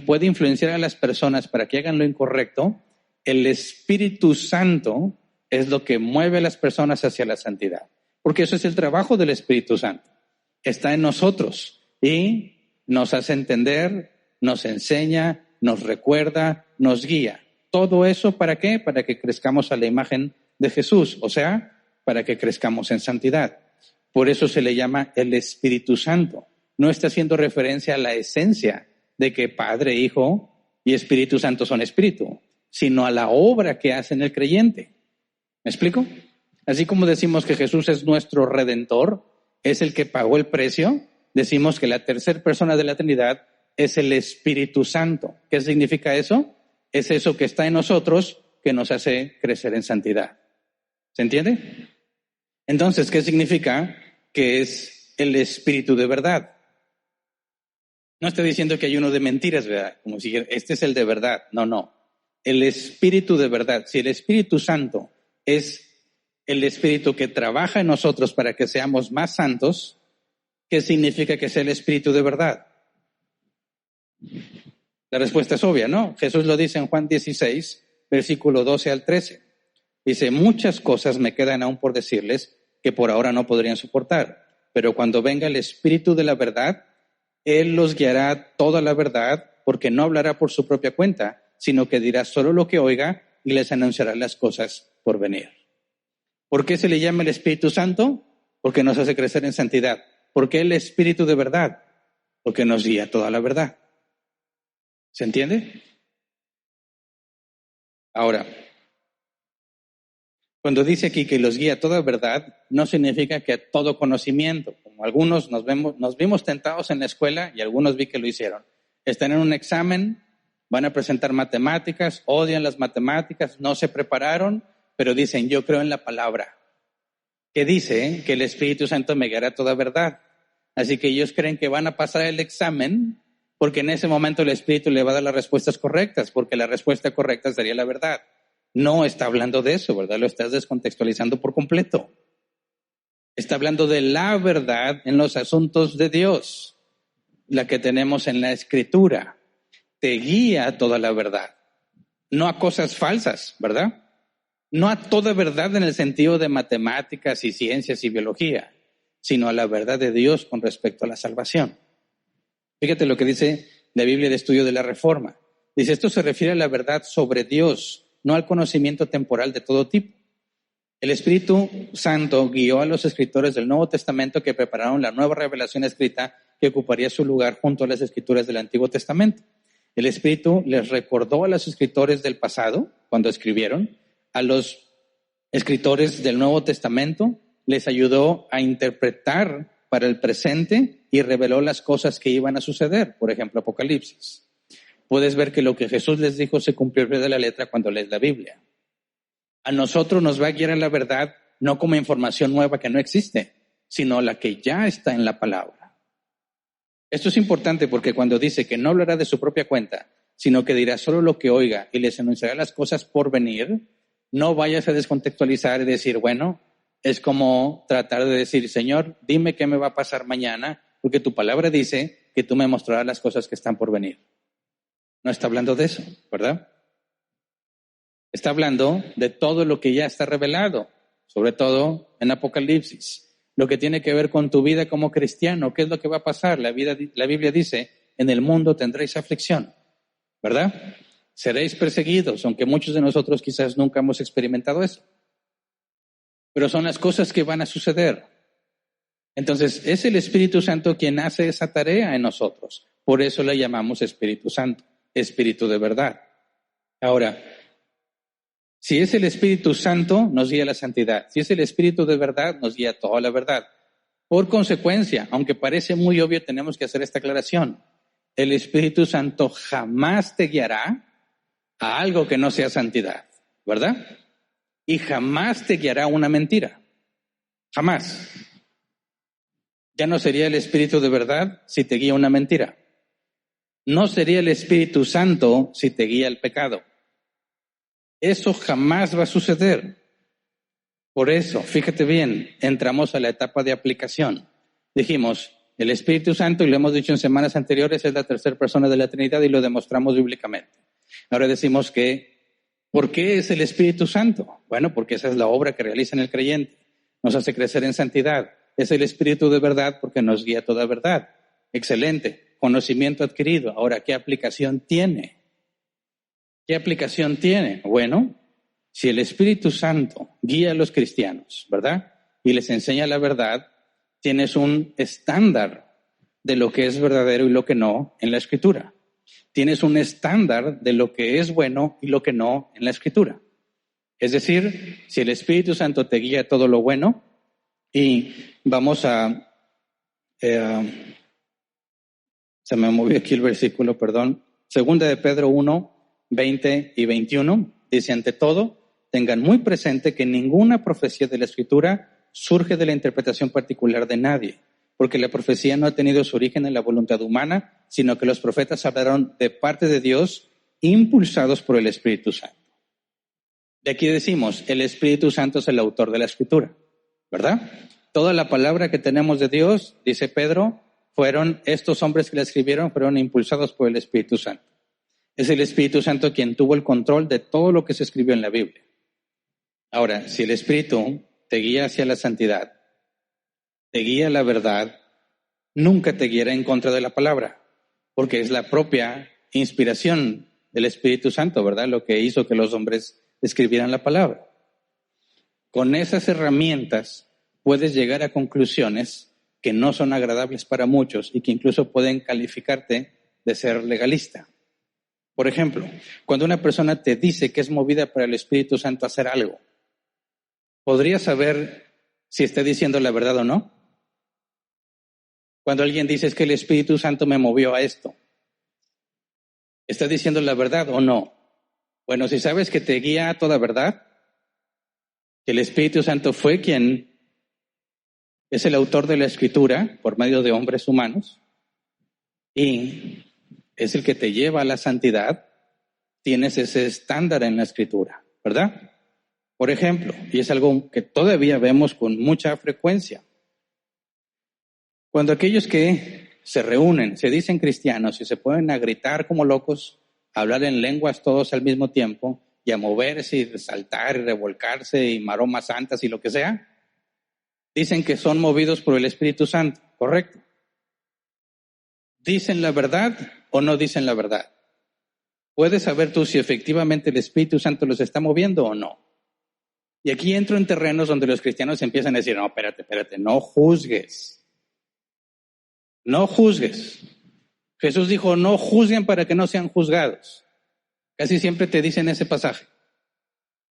puede influenciar a las personas para que hagan lo incorrecto, el Espíritu Santo es lo que mueve a las personas hacia la santidad. Porque eso es el trabajo del Espíritu Santo. Está en nosotros y nos hace entender, nos enseña, nos recuerda, nos guía. ¿Todo eso para qué? Para que crezcamos a la imagen de Jesús, o sea, para que crezcamos en santidad. Por eso se le llama el Espíritu Santo. No está haciendo referencia a la esencia de que Padre, Hijo y Espíritu Santo son espíritu, sino a la obra que hace en el creyente. ¿Me explico? Así como decimos que Jesús es nuestro Redentor, es el que pagó el precio, decimos que la tercera persona de la Trinidad es el Espíritu Santo. ¿Qué significa eso? Es eso que está en nosotros que nos hace crecer en santidad. ¿Se entiende? Entonces, ¿qué significa? Que es el Espíritu de verdad. No estoy diciendo que hay uno de mentiras, ¿verdad? Como si este es el de verdad. No. El Espíritu de verdad. Si el Espíritu Santo es el Espíritu que trabaja en nosotros para que seamos más santos, ¿qué significa que sea el Espíritu de verdad? La respuesta es obvia, ¿no? Jesús lo dice en Juan 16, versículo 12 al 13. Dice, muchas cosas me quedan aún por decirles que por ahora no podrían soportar, pero cuando venga el Espíritu de la verdad, Él los guiará a toda la verdad, porque no hablará por su propia cuenta, sino que dirá solo lo que oiga y les anunciará las cosas por venir. ¿Por qué se le llama el Espíritu Santo? Porque nos hace crecer en santidad. ¿Por qué el Espíritu de verdad? Porque nos guía a toda la verdad. ¿Se entiende? Ahora, cuando dice aquí que los guía a toda verdad, no significa que a todo conocimiento. Como algunos nos vimos tentados en la escuela y algunos vi que lo hicieron. Están en un examen, van a presentar matemáticas, odian las matemáticas, no se prepararon, pero dicen, yo creo en la palabra, que dice que el Espíritu Santo me guiará a toda verdad. Así que ellos creen que van a pasar el examen porque en ese momento el Espíritu le va a dar las respuestas correctas, porque la respuesta correcta sería la verdad. No está hablando de eso, ¿verdad? Lo estás descontextualizando por completo. Está hablando de la verdad en los asuntos de Dios, la que tenemos en la Escritura. Te guía a toda la verdad, no a cosas falsas, ¿verdad? No a toda verdad en el sentido de matemáticas y ciencias y biología, sino a la verdad de Dios con respecto a la salvación. Fíjate lo que dice la Biblia de Estudio de la Reforma. Dice, esto se refiere a la verdad sobre Dios, no al conocimiento temporal de todo tipo. El Espíritu Santo guió a los escritores del Nuevo Testamento que prepararon la nueva revelación escrita que ocuparía su lugar junto a las escrituras del Antiguo Testamento. El Espíritu les recordó a los escritores del pasado, cuando escribieron, a los escritores del Nuevo Testamento, les ayudó a interpretar para el presente y reveló las cosas que iban a suceder, por ejemplo, Apocalipsis. Puedes ver que lo que Jesús les dijo se cumplió al pie de la letra cuando lees la Biblia. A nosotros nos va a guiar a la verdad no como información nueva que no existe, sino la que ya está en la palabra. Esto es importante porque cuando dice que no hablará de su propia cuenta, sino que dirá solo lo que oiga y les anunciará las cosas por venir, no vayas a descontextualizar y decir, bueno, es como tratar de decir, Señor, dime qué me va a pasar mañana, porque tu palabra dice que tú me mostrarás las cosas que están por venir. No está hablando de eso, ¿verdad? Está hablando de todo lo que ya está revelado, sobre todo en Apocalipsis. Lo que tiene que ver con tu vida como cristiano, ¿qué es lo que va a pasar? La Biblia dice, en el mundo tendréis aflicción, ¿verdad? Seréis perseguidos, aunque muchos de nosotros quizás nunca hemos experimentado eso. Pero son las cosas que van a suceder. Entonces, es el Espíritu Santo quien hace esa tarea en nosotros. Por eso le llamamos Espíritu Santo, Espíritu de verdad. Ahora, si es el Espíritu Santo, nos guía a la santidad. Si es el Espíritu de verdad, nos guía a toda la verdad. Por consecuencia, aunque parece muy obvio, tenemos que hacer esta aclaración. El Espíritu Santo jamás te guiará a algo que no sea santidad, ¿verdad? Y jamás te guiará a una mentira. Jamás. Ya no sería el Espíritu de verdad si te guía una mentira. No sería el Espíritu Santo si te guía el pecado. Eso jamás va a suceder. Por eso, fíjate bien, entramos a la etapa de aplicación. Dijimos, el Espíritu Santo, y lo hemos dicho en semanas anteriores, es la tercera persona de la Trinidad y lo demostramos bíblicamente. Ahora decimos que, ¿por qué es el Espíritu Santo? Bueno, porque esa es la obra que realiza en el creyente. Nos hace crecer en santidad. Es el Espíritu de verdad porque nos guía a toda verdad. Excelente. Conocimiento adquirido. Ahora, ¿qué aplicación tiene? ¿Qué aplicación tiene? Bueno, si el Espíritu Santo guía a los cristianos, ¿verdad? Y les enseña la verdad, tienes un estándar de lo que es verdadero y lo que no en la Escritura. Tienes un estándar de lo que es bueno y lo que no en la Escritura. Es decir, si el Espíritu Santo te guía a todo lo bueno, y vamos a... se me movió aquí el versículo, perdón. Segunda de Pedro 1, 20 y 21, dice, ante todo, tengan muy presente que ninguna profecía de la Escritura surge de la interpretación particular de nadie, porque la profecía no ha tenido su origen en la voluntad humana, sino que los profetas hablaron de parte de Dios, impulsados por el Espíritu Santo. De aquí decimos, el Espíritu Santo es el autor de la Escritura, ¿verdad? Toda la palabra que tenemos de Dios, dice Pedro, fueron estos hombres que la escribieron, fueron impulsados por el Espíritu Santo. Es el Espíritu Santo quien tuvo el control de todo lo que se escribió en la Biblia. Ahora, si el Espíritu te guía hacia la santidad, te guía a la verdad, nunca te guiará en contra de la palabra, porque es la propia inspiración del Espíritu Santo, ¿verdad? Lo que hizo que los hombres escribieran la palabra. Con esas herramientas puedes llegar a conclusiones que no son agradables para muchos y que incluso pueden calificarte de ser legalista. Por ejemplo, cuando una persona te dice que es movida por el Espíritu Santo a hacer algo, ¿podrías saber si está diciendo la verdad o no? Cuando alguien dice es que el Espíritu Santo me movió a esto, ¿está diciendo la verdad o no? Bueno, si sabes que te guía a toda verdad, que el Espíritu Santo fue quien es el autor de la Escritura por medio de hombres humanos y es el que te lleva a la santidad, tienes ese estándar en la Escritura, ¿verdad? Por ejemplo, y es algo que todavía vemos con mucha frecuencia, cuando aquellos que se reúnen, se dicen cristianos y se ponen a gritar como locos, a hablar en lenguas todos al mismo tiempo y a moverse y saltar y revolcarse y maromas santas y lo que sea, dicen que son movidos por el Espíritu Santo, ¿correcto? ¿Dicen la verdad o no dicen la verdad? puedes saber tú si efectivamente el Espíritu Santo los está moviendo o no. Y aquí entro en terrenos donde los cristianos empiezan a decir, no, espérate, no juzgues. No juzgues. Jesús dijo, no juzguen para que no sean juzgados. Casi siempre te dicen ese pasaje.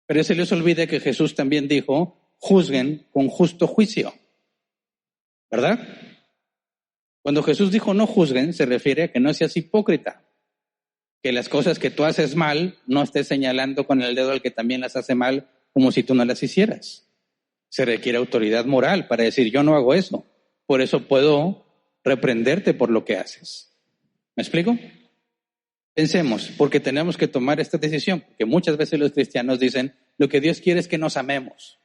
Pero se les olvida que Jesús también dijo, juzguen con justo juicio. ¿Verdad? Cuando Jesús dijo no juzguen, se refiere a que no seas hipócrita. Que las cosas que tú haces mal, no estés señalando con el dedo al que también las hace mal, como si tú no las hicieras. Se requiere autoridad moral para decir, yo no hago eso. Por eso puedo reprenderte por lo que haces. ¿Me explico? Pensemos, porque tenemos que tomar esta decisión, porque muchas veces los cristianos dicen, lo que Dios quiere es que nos amemos.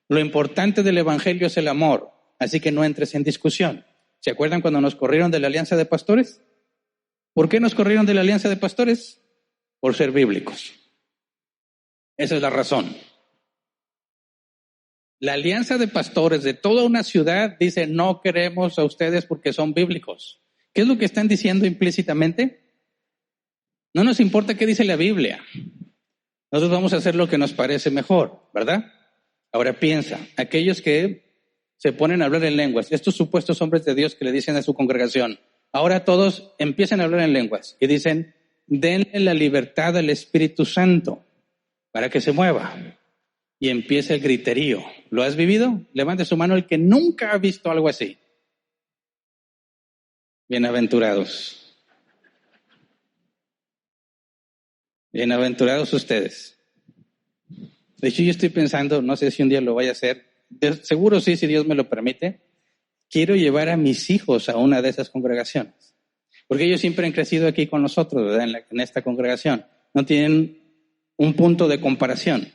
Lo importante del evangelio es el amor, así que no entres en discusión. ¿Se acuerdan cuando nos corrieron de la alianza de pastores? ¿Por qué nos corrieron de la alianza de pastores? Por ser bíblicos. Esa es la razón. La alianza de pastores de toda una ciudad dice, no queremos a ustedes porque son bíblicos. ¿Qué es lo que están diciendo implícitamente? No nos importa qué dice la Biblia. Nosotros vamos a hacer lo que nos parece mejor, ¿verdad? Ahora piensa, aquellos que se ponen a hablar en lenguas, estos supuestos hombres de Dios que le dicen a su congregación, ahora todos empiezan a hablar en lenguas y dicen, denle la libertad al Espíritu Santo para que se mueva. Y empieza el griterío. ¿Lo has vivido? Levante su mano el que nunca ha visto algo así. Bienaventurados. Bienaventurados ustedes. De hecho, yo estoy pensando, no sé si un día lo vaya a hacer, seguro sí, si Dios me lo permite, quiero llevar a mis hijos a una de esas congregaciones. Porque ellos siempre han crecido aquí con nosotros, ¿verdad? En esta congregación. No tienen un punto de comparación.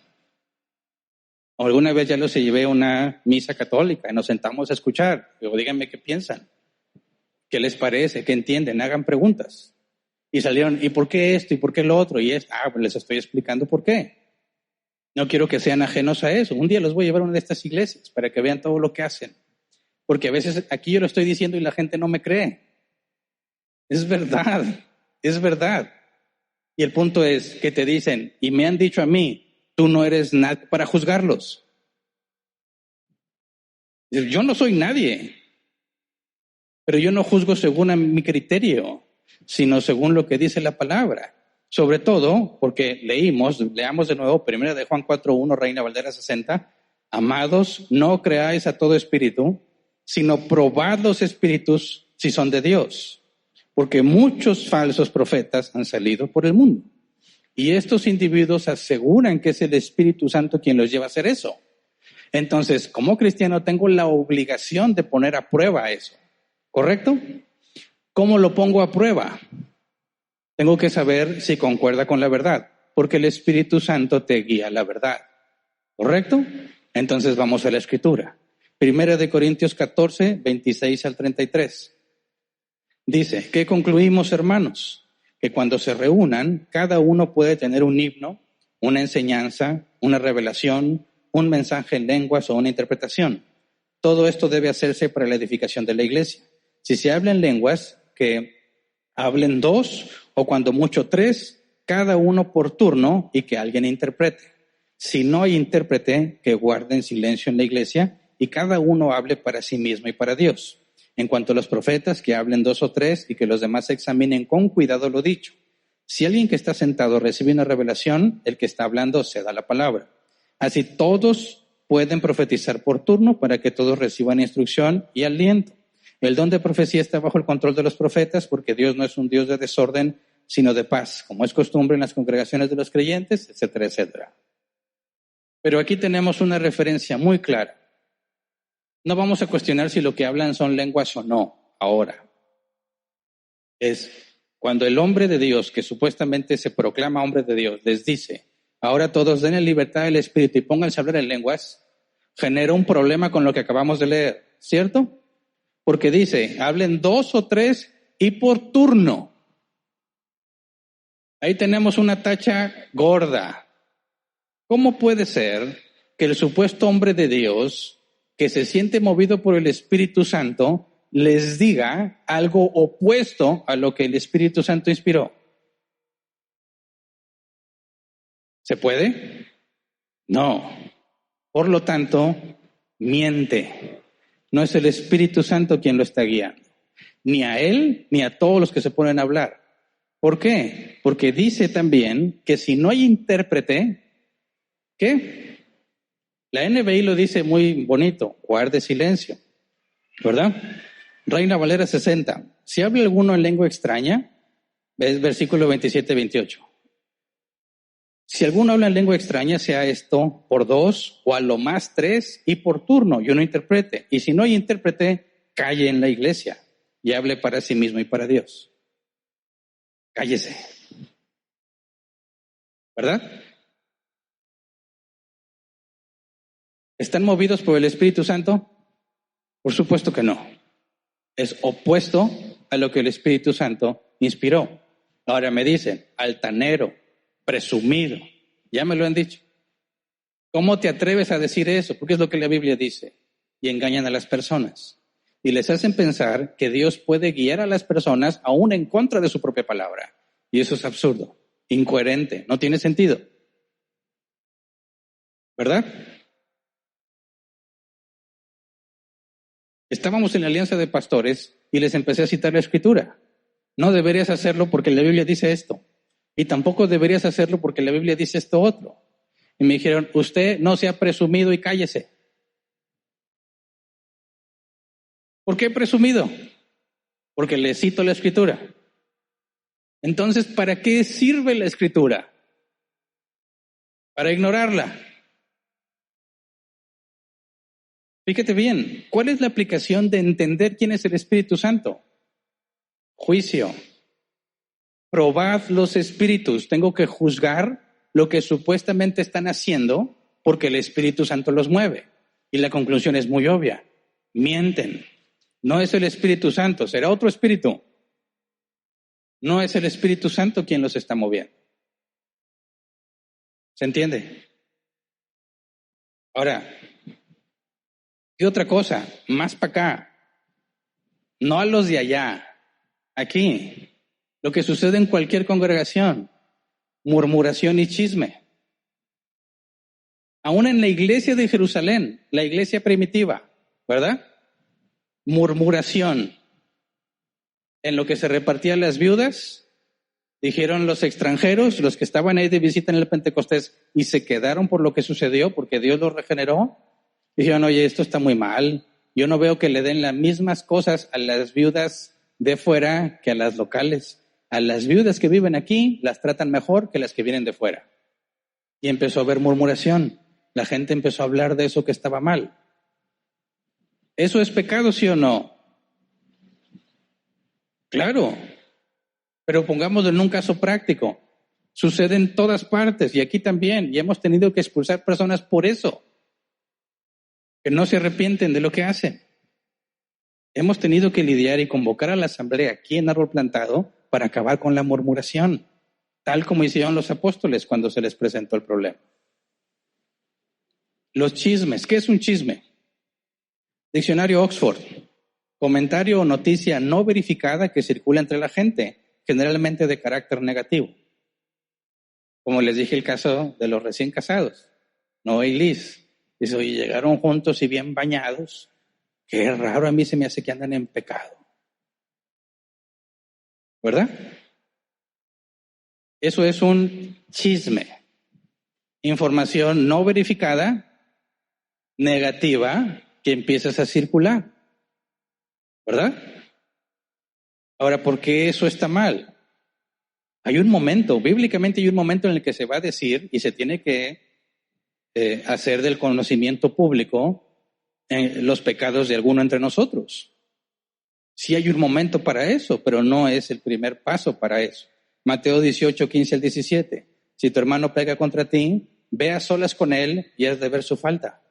O alguna vez ya los llevé a una misa católica y nos sentamos a escuchar. Digo, díganme qué piensan, qué les parece, qué entienden, hagan preguntas. Y salieron, ¿y por qué esto? ¿Y por qué lo otro? Y pues les estoy explicando por qué. No quiero que sean ajenos a eso. Un día los voy a llevar a una de estas iglesias para que vean todo lo que hacen. Porque a veces aquí yo lo estoy diciendo y la gente no me cree. Es verdad, es verdad. Y el punto es que te dicen, y me han dicho a mí, tú no eres nadie para juzgarlos. Yo no soy nadie, pero yo no juzgo según mi criterio, sino según lo que dice la palabra. Sobre todo porque leamos de nuevo, 1 de Juan 4:1, Reina Valera 60, amados, no creáis a todo espíritu, sino probad los espíritus si son de Dios, porque muchos falsos profetas han salido por el mundo. Y estos individuos aseguran que es el Espíritu Santo quien los lleva a hacer eso. Entonces, como cristiano tengo la obligación de poner a prueba eso, ¿correcto? ¿Cómo lo pongo a prueba? Tengo que saber si concuerda con la verdad, porque el Espíritu Santo te guía a la verdad, ¿correcto? Entonces vamos a la Escritura. 1 de Corintios 14, 26 al 33. Dice, ¿qué concluimos, hermanos? Que cuando se reúnan, cada uno puede tener un himno, una enseñanza, una revelación, un mensaje en lenguas o una interpretación. Todo esto debe hacerse para la edificación de la iglesia. Si se habla en lenguas, que hablen 2 o cuando mucho 3, cada uno por turno y que alguien interprete. Si no hay intérprete, que guarden silencio en la iglesia y cada uno hable para sí mismo y para Dios. En cuanto a los profetas, que hablen 2 o 3 y que los demás examinen con cuidado lo dicho. Si alguien que está sentado recibe una revelación, el que está hablando se da la palabra. Así todos pueden profetizar por turno para que todos reciban instrucción y aliento. El don de profecía está bajo el control de los profetas porque Dios no es un Dios de desorden, sino de paz, como es costumbre en las congregaciones de los creyentes, etcétera, etcétera. Pero aquí tenemos una referencia muy clara. No vamos a cuestionar si lo que hablan son lenguas o no, ahora. Es cuando el hombre de Dios, que supuestamente se proclama hombre de Dios, les dice, ahora todos den en libertad el espíritu y pónganse a hablar en lenguas, genera un problema con lo que acabamos de leer, ¿cierto? Porque dice, hablen 2 o 3 y por turno. Ahí tenemos una tacha gorda. ¿Cómo puede ser que el supuesto hombre de Dios, que se siente movido por el Espíritu Santo, les diga algo opuesto a lo que el Espíritu Santo inspiró? ¿Se puede? No. Por lo tanto, miente. No es el Espíritu Santo quien lo está guiando. Ni a él, ni a todos los que se ponen a hablar. ¿Por qué? Porque dice también que si no hay intérprete, ¿qué? La NBI lo dice muy bonito, guarde silencio, ¿verdad? Reina Valera 60. Si habla alguno en lengua extraña, es versículo 27-28. Si alguno habla en lengua extraña, sea esto por 2 o a lo más 3 y por turno, y uno interprete. Y si no hay intérprete, calle en la iglesia y hable para sí mismo y para Dios. Cállese. ¿Verdad? ¿Están movidos por el Espíritu Santo? Por supuesto que no. Es opuesto a lo que el Espíritu Santo inspiró. Ahora me dicen, altanero, presumido. Ya me lo han dicho. ¿Cómo te atreves a decir eso? Porque es lo que la Biblia dice. Y engañan a las personas. Y les hacen pensar que Dios puede guiar a las personas aún en contra de su propia palabra. Y eso es absurdo, incoherente, no tiene sentido. ¿Verdad? Estábamos en la alianza de pastores y les empecé a citar la Escritura. No deberías hacerlo porque la Biblia dice esto. Y tampoco deberías hacerlo porque la Biblia dice esto otro. Y me dijeron, usted no sea presumido y cállese. ¿Por qué presumido? Porque le cito la Escritura. Entonces, ¿para qué sirve la Escritura? Para ignorarla. Fíjate bien, ¿cuál es la aplicación de entender quién es el Espíritu Santo? Juicio. Probad los espíritus. Tengo que juzgar lo que supuestamente están haciendo porque el Espíritu Santo los mueve. Y la conclusión es muy obvia. Mienten. No es el Espíritu Santo, será otro espíritu. No es el Espíritu Santo quien los está moviendo. ¿Se entiende? Ahora, y otra cosa, más para acá. No a los de allá. Aquí. Lo que sucede en cualquier congregación. Murmuración y chisme. Aún en la iglesia de Jerusalén, la iglesia primitiva, ¿verdad? Murmuración. En lo que se repartían las viudas, dijeron los extranjeros, los que estaban ahí de visita en el Pentecostés y se quedaron por lo que sucedió, porque Dios los regeneró, dijeron, oye, esto está muy mal. Yo no veo que le den las mismas cosas a las viudas de fuera que a las locales. A las viudas que viven aquí las tratan mejor que las que vienen de fuera. Y empezó a haber murmuración. La gente empezó a hablar de eso que estaba mal. ¿Eso es pecado, sí o no? Claro. Pero pongámoslo en un caso práctico. Sucede en todas partes y aquí también. Y hemos tenido que expulsar personas por eso. Que no se arrepienten de lo que hacen. Hemos tenido que lidiar y convocar a la asamblea aquí en Árbol Plantado para acabar con la murmuración, tal como hicieron los apóstoles cuando se les presentó el problema. Los chismes. ¿Qué es un chisme? Diccionario Oxford. Comentario o noticia no verificada que circula entre la gente, generalmente de carácter negativo. Como les dije el caso de los recién casados, Noé y Liz. Dice, oye, llegaron juntos y bien bañados. Qué raro, a mí se me hace que andan en pecado. ¿Verdad? Eso es un chisme. Información no verificada, negativa, que empiezas a circular. ¿Verdad? Ahora, ¿por qué eso está mal? Hay un momento, bíblicamente hay un momento en el que se va a decir y se tiene que hacer del conocimiento público los pecados de alguno entre nosotros. Sí hay un momento para eso, pero no es el primer paso para eso. Mateo 18, 15 al 17. Si tu hermano pega contra ti, ve a solas con él y has de ver su falta.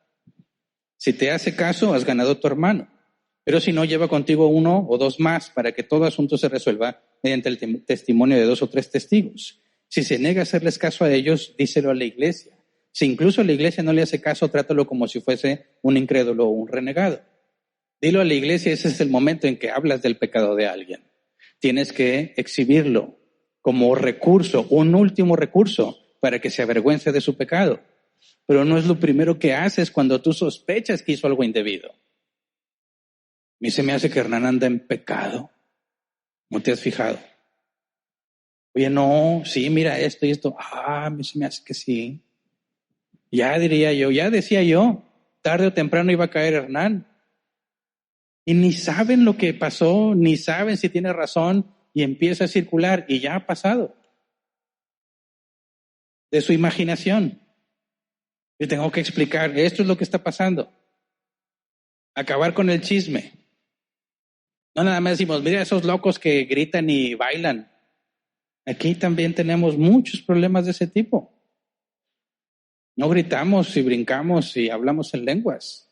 Si te hace caso, has ganado a tu hermano. Pero si no, lleva contigo 1 o 2 más para que todo asunto se resuelva mediante el testimonio de 2 o 3 testigos. Si se niega a hacerles caso a ellos, díselo a la iglesia. Si incluso la iglesia no le hace caso, trátalo como si fuese un incrédulo o un renegado. Dilo a la iglesia, ese es el momento en que hablas del pecado de alguien. Tienes que exhibirlo como recurso, un último recurso, para que se avergüence de su pecado. Pero no es lo primero que haces cuando tú sospechas que hizo algo indebido. A mí se me hace que Hernán anda en pecado. ¿No te has fijado? Oye, no, sí, mira esto y esto. A mí se me hace que sí. Ya decía yo, tarde o temprano iba a caer Hernán. Y ni saben lo que pasó, ni saben si tiene razón, y empieza a circular, y ya ha pasado. De su imaginación. Yo tengo que explicar, esto es lo que está pasando. Acabar con el chisme. No nada más decimos, mira esos locos que gritan y bailan. Aquí también tenemos muchos problemas de ese tipo. No gritamos y brincamos y hablamos en lenguas,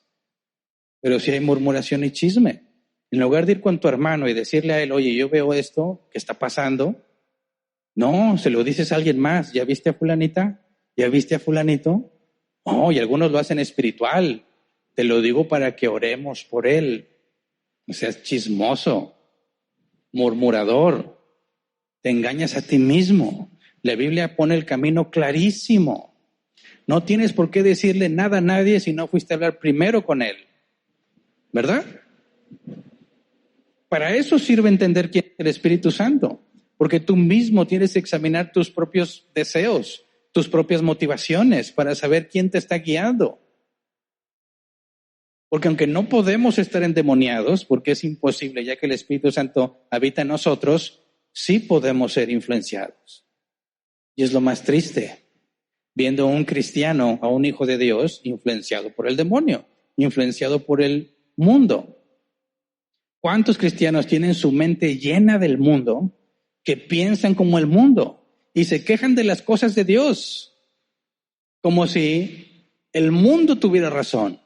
pero sí hay murmuración y chisme. En lugar de ir con tu hermano y decirle a él, oye, yo veo esto que está pasando, no, se lo dices a alguien más. ¿Ya viste a fulanita? ¿Ya viste a fulanito? No, y algunos lo hacen espiritual. Te lo digo para que oremos por él. No seas chismoso, murmurador. Te engañas a ti mismo. La Biblia pone el camino clarísimo. No tienes por qué decirle nada a nadie si no fuiste a hablar primero con él. ¿Verdad? Para eso sirve entender quién es el Espíritu Santo. Porque tú mismo tienes que examinar tus propios deseos, tus propias motivaciones para saber quién te está guiando. Porque aunque no podemos estar endemoniados, porque es imposible, ya que el Espíritu Santo habita en nosotros, sí podemos ser influenciados. Y es lo más triste, viendo a un cristiano, a un hijo de Dios, influenciado por el demonio, influenciado por el mundo. ¿Cuántos cristianos tienen su mente llena del mundo, que piensan como el mundo y se quejan de las cosas de Dios, como si el mundo tuviera razón?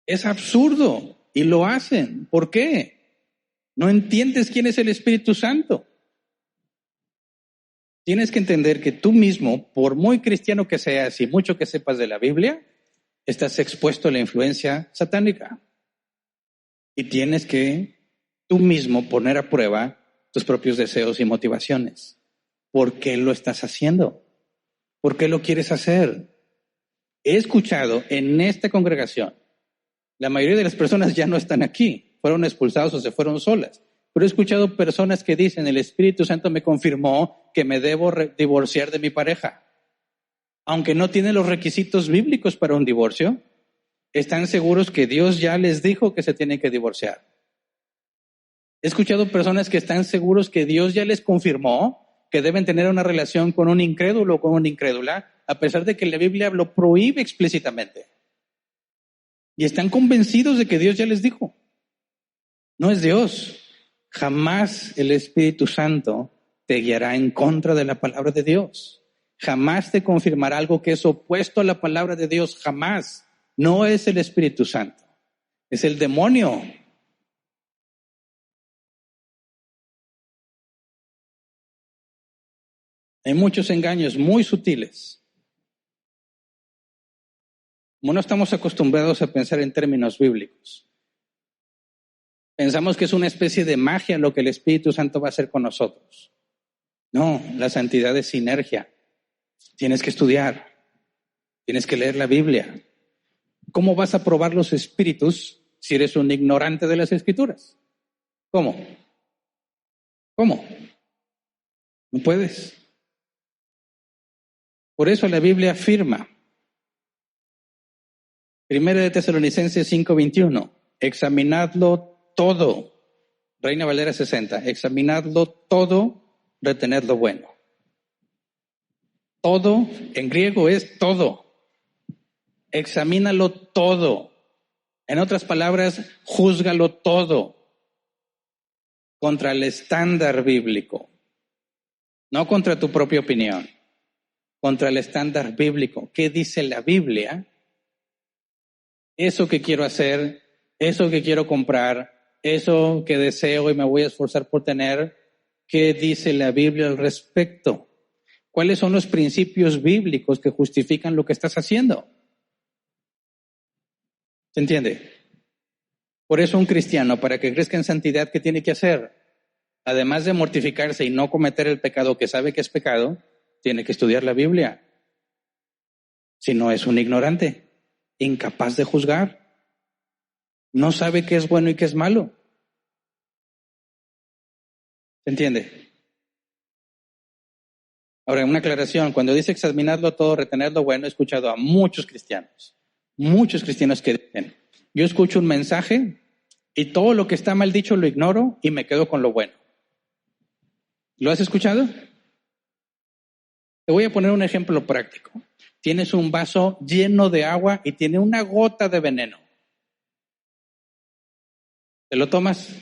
Es absurdo y lo hacen. ¿Por qué? No entiendes quién es el Espíritu Santo. Tienes que entender que tú mismo, por muy cristiano que seas y mucho que sepas de la Biblia, estás expuesto a la influencia satánica. Y tienes que tú mismo poner a prueba tus propios deseos y motivaciones. ¿Por qué lo estás haciendo? ¿Por qué lo quieres hacer? He escuchado en esta congregación, la mayoría de las personas ya no están aquí, fueron expulsados o se fueron solas. Pero he escuchado personas que dicen, el Espíritu Santo me confirmó que me debo divorciar de mi pareja. Aunque no tienen los requisitos bíblicos para un divorcio, están seguros que Dios ya les dijo que se tienen que divorciar. He escuchado personas que están seguros que Dios ya les confirmó que deben tener una relación con un incrédulo o con una incrédula, a pesar de que la Biblia lo prohíbe explícitamente. Y están convencidos de que Dios ya les dijo. No es Dios. Jamás el Espíritu Santo te guiará en contra de la palabra de Dios. Jamás te confirmará algo que es opuesto a la palabra de Dios. Jamás. No es el Espíritu Santo. Es el demonio. Hay muchos engaños muy sutiles. Como no estamos acostumbrados a pensar en términos bíblicos, pensamos que es una especie de magia lo que el Espíritu Santo va a hacer con nosotros. No, la santidad es sinergia. Tienes que estudiar, tienes que leer la Biblia. ¿Cómo vas a probar los espíritus si eres un ignorante de las Escrituras? ¿Cómo? No puedes. Por eso la Biblia afirma, 1 de Tesalonicenses 5:21, examinadlo todo. Reina Valera 60, examinadlo todo, retened lo bueno. Todo, en griego es todo. Examínalo todo. En otras palabras, júzgalo todo contra el estándar bíblico. No contra tu propia opinión, contra el estándar bíblico. ¿Qué dice la Biblia? Eso que quiero hacer, eso que quiero comprar, eso que deseo y me voy a esforzar por tener, ¿qué dice la Biblia al respecto? ¿Cuáles son los principios bíblicos que justifican lo que estás haciendo? ¿Se entiende? Por eso un cristiano, para que crezca en santidad, ¿qué tiene que hacer? Además de mortificarse y no cometer el pecado que sabe que es pecado, tiene que estudiar la Biblia. Si no, es un ignorante, incapaz de juzgar. No sabe qué es bueno y qué es malo. ¿Se entiende? Ahora, una aclaración. Cuando dice examinarlo todo, retener lo bueno, he escuchado a muchos cristianos que dicen, yo escucho un mensaje y todo lo que está mal dicho lo ignoro y me quedo con lo bueno. ¿Lo has escuchado? Te voy a poner un ejemplo práctico. Tienes un vaso lleno de agua y tiene una gota de veneno. ¿Te lo tomas?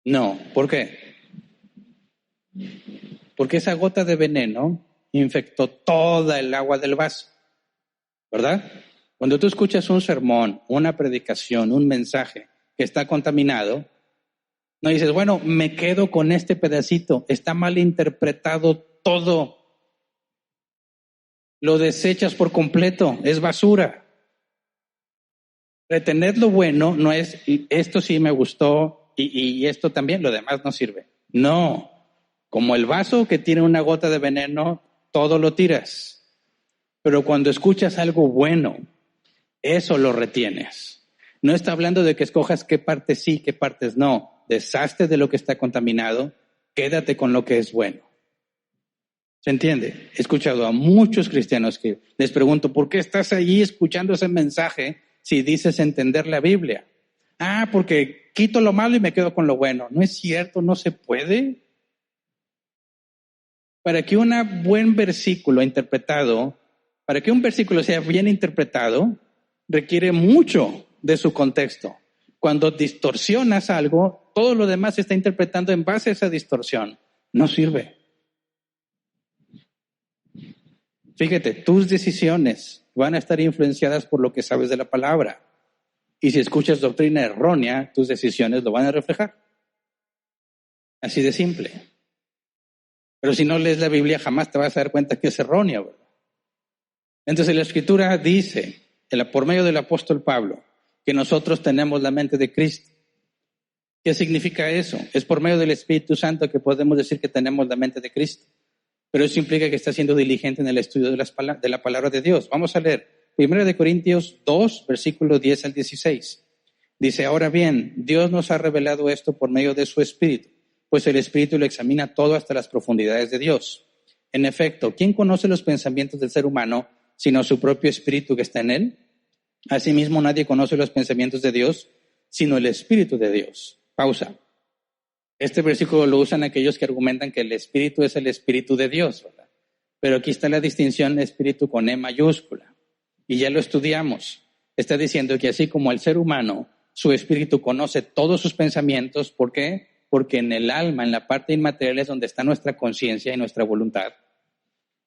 No. ¿Por qué? Porque esa gota de veneno infectó toda el agua del vaso, ¿verdad? Cuando tú escuchas un sermón, una predicación, un mensaje que está contaminado, no dices, bueno, me quedo con este pedacito, está mal interpretado todo. Lo desechas por completo, es basura. Retener lo bueno no es, esto sí me gustó y esto también, lo demás no sirve. No, como el vaso que tiene una gota de veneno, todo lo tiras. Pero cuando escuchas algo bueno, eso lo retienes. No está hablando de que escojas qué partes sí, qué partes no. Deshazte de lo que está contaminado, quédate con lo que es bueno. ¿Se entiende? He escuchado a muchos cristianos que les pregunto, ¿por qué estás allí escuchando ese mensaje si dices entender la Biblia? Ah, porque quito lo malo y me quedo con lo bueno. No es cierto, no se puede. Para que un buen versículo interpretado, para que un versículo sea bien interpretado, requiere mucho de su contexto. Cuando distorsionas algo, todo lo demás se está interpretando en base a esa distorsión. No sirve. Fíjate, tus decisiones van a estar influenciadas por lo que sabes de la palabra. Y si escuchas doctrina errónea, tus decisiones lo van a reflejar. Así de simple. Pero si no lees la Biblia, jamás te vas a dar cuenta que es errónea, ¿verdad? Entonces la Escritura dice, por medio del apóstol Pablo, que nosotros tenemos la mente de Cristo. ¿Qué significa eso? Es por medio del Espíritu Santo que podemos decir que tenemos la mente de Cristo. Pero eso implica que está siendo diligente en el estudio de la palabra de Dios. Vamos a leer 1 Corintios 2, versículo 10 al 16. Dice, ahora bien, Dios nos ha revelado esto por medio de su Espíritu, pues el Espíritu lo examina todo hasta las profundidades de Dios. En efecto, ¿quién conoce los pensamientos del ser humano sino su propio Espíritu que está en él? Asimismo, nadie conoce los pensamientos de Dios sino el Espíritu de Dios. Pausa. Este versículo lo usan aquellos que argumentan que el Espíritu es el Espíritu de Dios, ¿verdad? Pero aquí está la distinción Espíritu con E mayúscula. Y ya lo estudiamos. Está diciendo que así como el ser humano, su Espíritu conoce todos sus pensamientos. ¿Por qué? Porque en el alma, en la parte inmaterial es donde está nuestra conciencia y nuestra voluntad.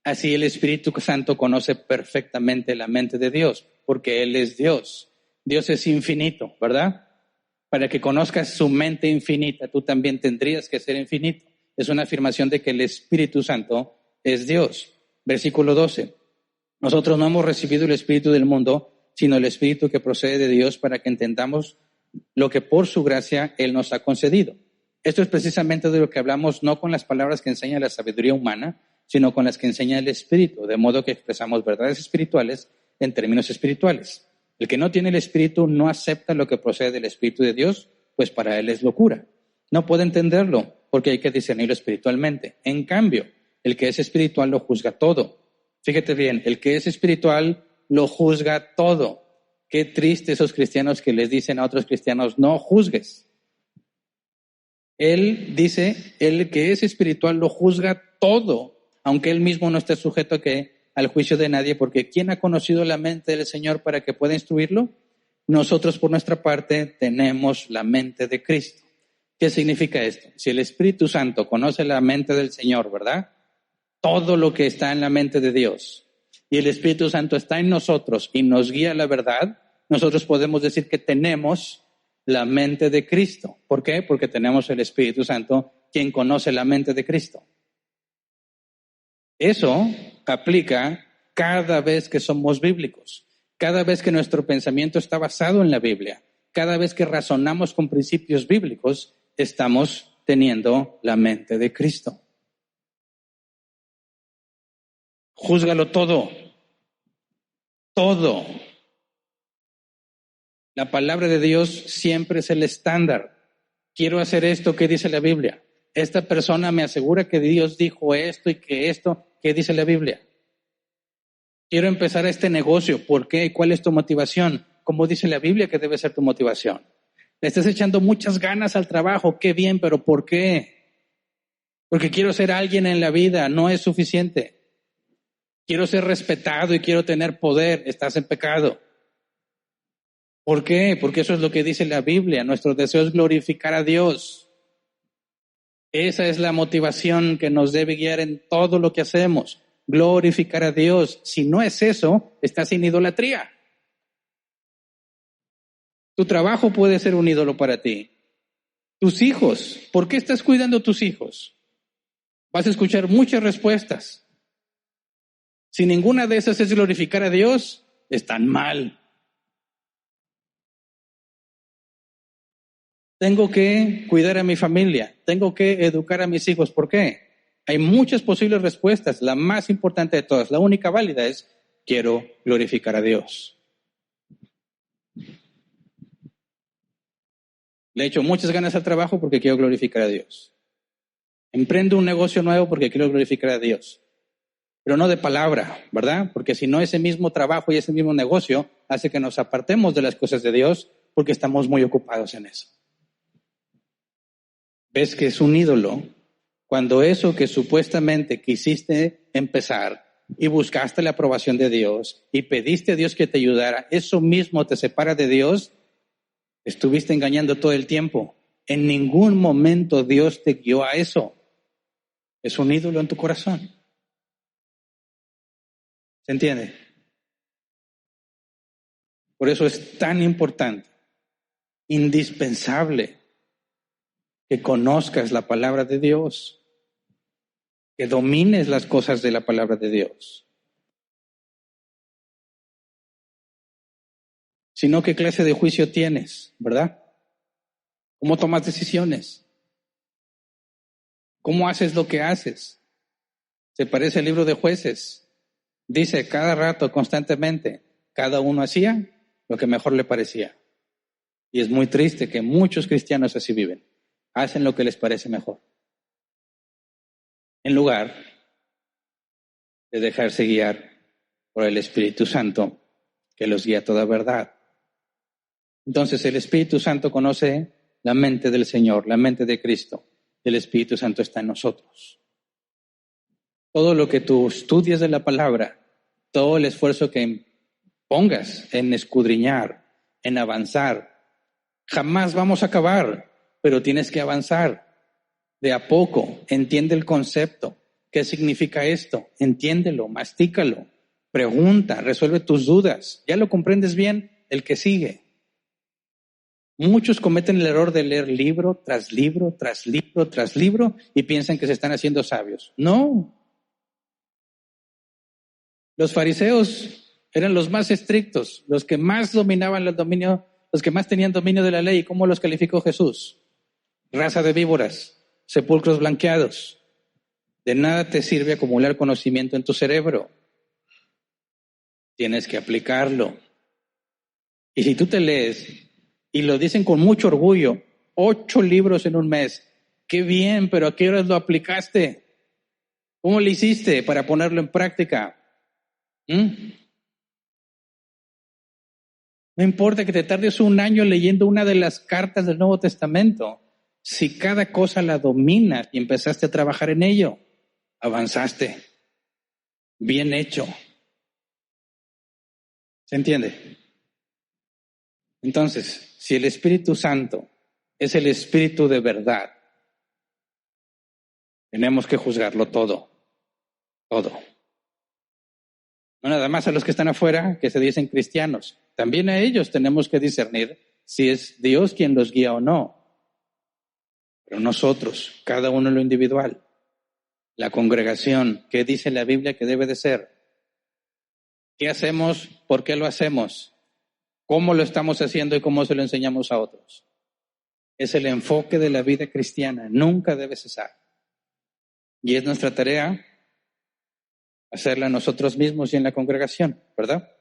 Así el Espíritu Santo conoce perfectamente la mente de Dios, porque Él es Dios. Dios es infinito, ¿verdad? Para que conozcas su mente infinita, tú también tendrías que ser infinito. Es una afirmación de que el Espíritu Santo es Dios. Versículo 12. Nosotros no hemos recibido el Espíritu del mundo, sino el Espíritu que procede de Dios para que entendamos lo que por su gracia Él nos ha concedido. Esto es precisamente de lo que hablamos, no con las palabras que enseña la sabiduría humana, sino con las que enseña el Espíritu, de modo que expresamos verdades espirituales en términos espirituales. El que no tiene el Espíritu no acepta lo que procede del Espíritu de Dios, pues para él es locura. No puede entenderlo, porque hay que discernirlo espiritualmente. En cambio, el que es espiritual lo juzga todo. Fíjate bien, el que es espiritual lo juzga todo. Qué triste esos cristianos que les dicen a otros cristianos, no juzgues. Él dice, el que es espiritual lo juzga todo, aunque él mismo no esté sujeto al juicio de nadie, porque ¿quién ha conocido la mente del Señor para que pueda instruirlo? Nosotros, por nuestra parte, tenemos la mente de Cristo. ¿Qué significa esto? Si el Espíritu Santo conoce la mente del Señor, ¿verdad? Todo lo que está en la mente de Dios, y el Espíritu Santo está en nosotros y nos guía a la verdad, nosotros podemos decir que tenemos la mente de Cristo. ¿Por qué? Porque tenemos el Espíritu Santo, quien conoce la mente de Cristo. Eso aplica cada vez que somos bíblicos, cada vez que nuestro pensamiento está basado en la Biblia, cada vez que razonamos con principios bíblicos, estamos teniendo la mente de Cristo. Júzgalo todo. Todo. La palabra de Dios siempre es el estándar. Quiero hacer esto, ¿qué dice la Biblia? Esta persona me asegura que Dios dijo esto y que esto, ¿qué dice la Biblia? Quiero empezar este negocio, ¿por qué? ¿Cuál es tu motivación? ¿Cómo dice la Biblia que debe ser tu motivación? Le estás echando muchas ganas al trabajo, qué bien, pero ¿por qué? Porque quiero ser alguien en la vida, no es suficiente. Quiero ser respetado y quiero tener poder, estás en pecado. ¿Por qué? Porque eso es lo que dice la Biblia. Nuestro deseo es glorificar a Dios. Esa es la motivación que nos debe guiar en todo lo que hacemos. Glorificar a Dios. Si no es eso, estás en idolatría. Tu trabajo puede ser un ídolo para ti. Tus hijos, ¿por qué estás cuidando a tus hijos? Vas a escuchar muchas respuestas. Si ninguna de esas es glorificar a Dios, están mal. Tengo que cuidar a mi familia, tengo que educar a mis hijos. ¿Por qué? Hay muchas posibles respuestas. La más importante de todas, la única válida es, quiero glorificar a Dios. Le echo muchas ganas al trabajo porque quiero glorificar a Dios. Emprendo un negocio nuevo porque quiero glorificar a Dios. Pero no de palabra, ¿verdad? Porque si no, ese mismo trabajo y ese mismo negocio hace que nos apartemos de las cosas de Dios porque estamos muy ocupados en eso. ¿Ves que es un ídolo? Cuando eso que supuestamente quisiste empezar y buscaste la aprobación de Dios y pediste a Dios que te ayudara, eso mismo te separa de Dios, estuviste engañando todo el tiempo. En ningún momento Dios te guió a eso. Es un ídolo en tu corazón. ¿Se entiende? Por eso es tan importante, indispensable, que conozcas la palabra de Dios, que domines las cosas de la palabra de Dios. Si no, ¿qué clase de juicio tienes, verdad? ¿Cómo tomas decisiones? ¿Cómo haces lo que haces? Se parece al libro de Jueces. Dice cada rato, constantemente, cada uno hacía lo que mejor le parecía. Y es muy triste que muchos cristianos así viven. Hacen lo que les parece mejor, en lugar de dejarse guiar por el Espíritu Santo, que los guía a toda verdad. Entonces el Espíritu Santo conoce la mente del Señor, la mente de Cristo. El Espíritu Santo está en nosotros. Todo lo que tú estudias de la palabra, todo el esfuerzo que pongas en escudriñar, en avanzar, jamás vamos a acabar, pero tienes que avanzar de a poco. Entiende el concepto. ¿Qué significa esto? Entiéndelo, mastícalo, pregunta, resuelve tus dudas. ¿Ya lo comprendes bien? El que sigue. Muchos cometen el error de leer libro tras libro, tras libro, tras libro y piensan que se están haciendo sabios. No. Los fariseos eran los más estrictos, los que más dominaban el dominio, los que más tenían dominio de la ley. ¿Cómo los calificó Jesús? Raza de víboras, sepulcros blanqueados. De nada te sirve acumular conocimiento en tu cerebro. Tienes que aplicarlo. Y si tú te lees, y lo dicen con mucho orgullo, 8 libros en un mes, qué bien, pero ¿a qué horas lo aplicaste? ¿Cómo le hiciste para ponerlo en práctica? No importa que te tardes un año leyendo una de las cartas del Nuevo Testamento. Si cada cosa la dominas y empezaste a trabajar en ello, avanzaste. Bien hecho. ¿Se entiende? Entonces, si el Espíritu Santo es el Espíritu de verdad, tenemos que juzgarlo todo. Todo. No nada más a los que están afuera, que se dicen cristianos. También a ellos tenemos que discernir si es Dios quien los guía o no. Pero nosotros, cada uno en lo individual, la congregación, ¿qué dice la Biblia que debe de ser? ¿Qué hacemos? ¿Por qué lo hacemos? ¿Cómo lo estamos haciendo y cómo se lo enseñamos a otros? Es el enfoque de la vida cristiana, nunca debe cesar. Y es nuestra tarea hacerla nosotros mismos y en la congregación, ¿verdad?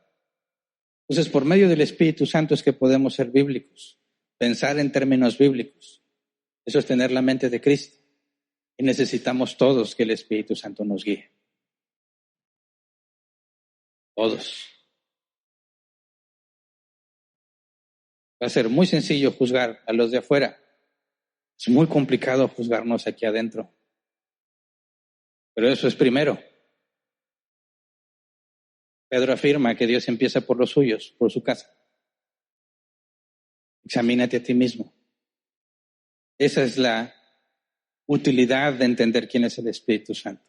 Entonces, por medio del Espíritu Santo es que podemos ser bíblicos, pensar en términos bíblicos. Eso es tener la mente de Cristo. Y necesitamos todos que el Espíritu Santo nos guíe. Todos. Va a ser muy sencillo juzgar a los de afuera. Es muy complicado juzgarnos aquí adentro. Pero eso es primero. Pedro afirma que Dios empieza por los suyos, por su casa. Examínate a ti mismo. Esa es la utilidad de entender quién es el Espíritu Santo.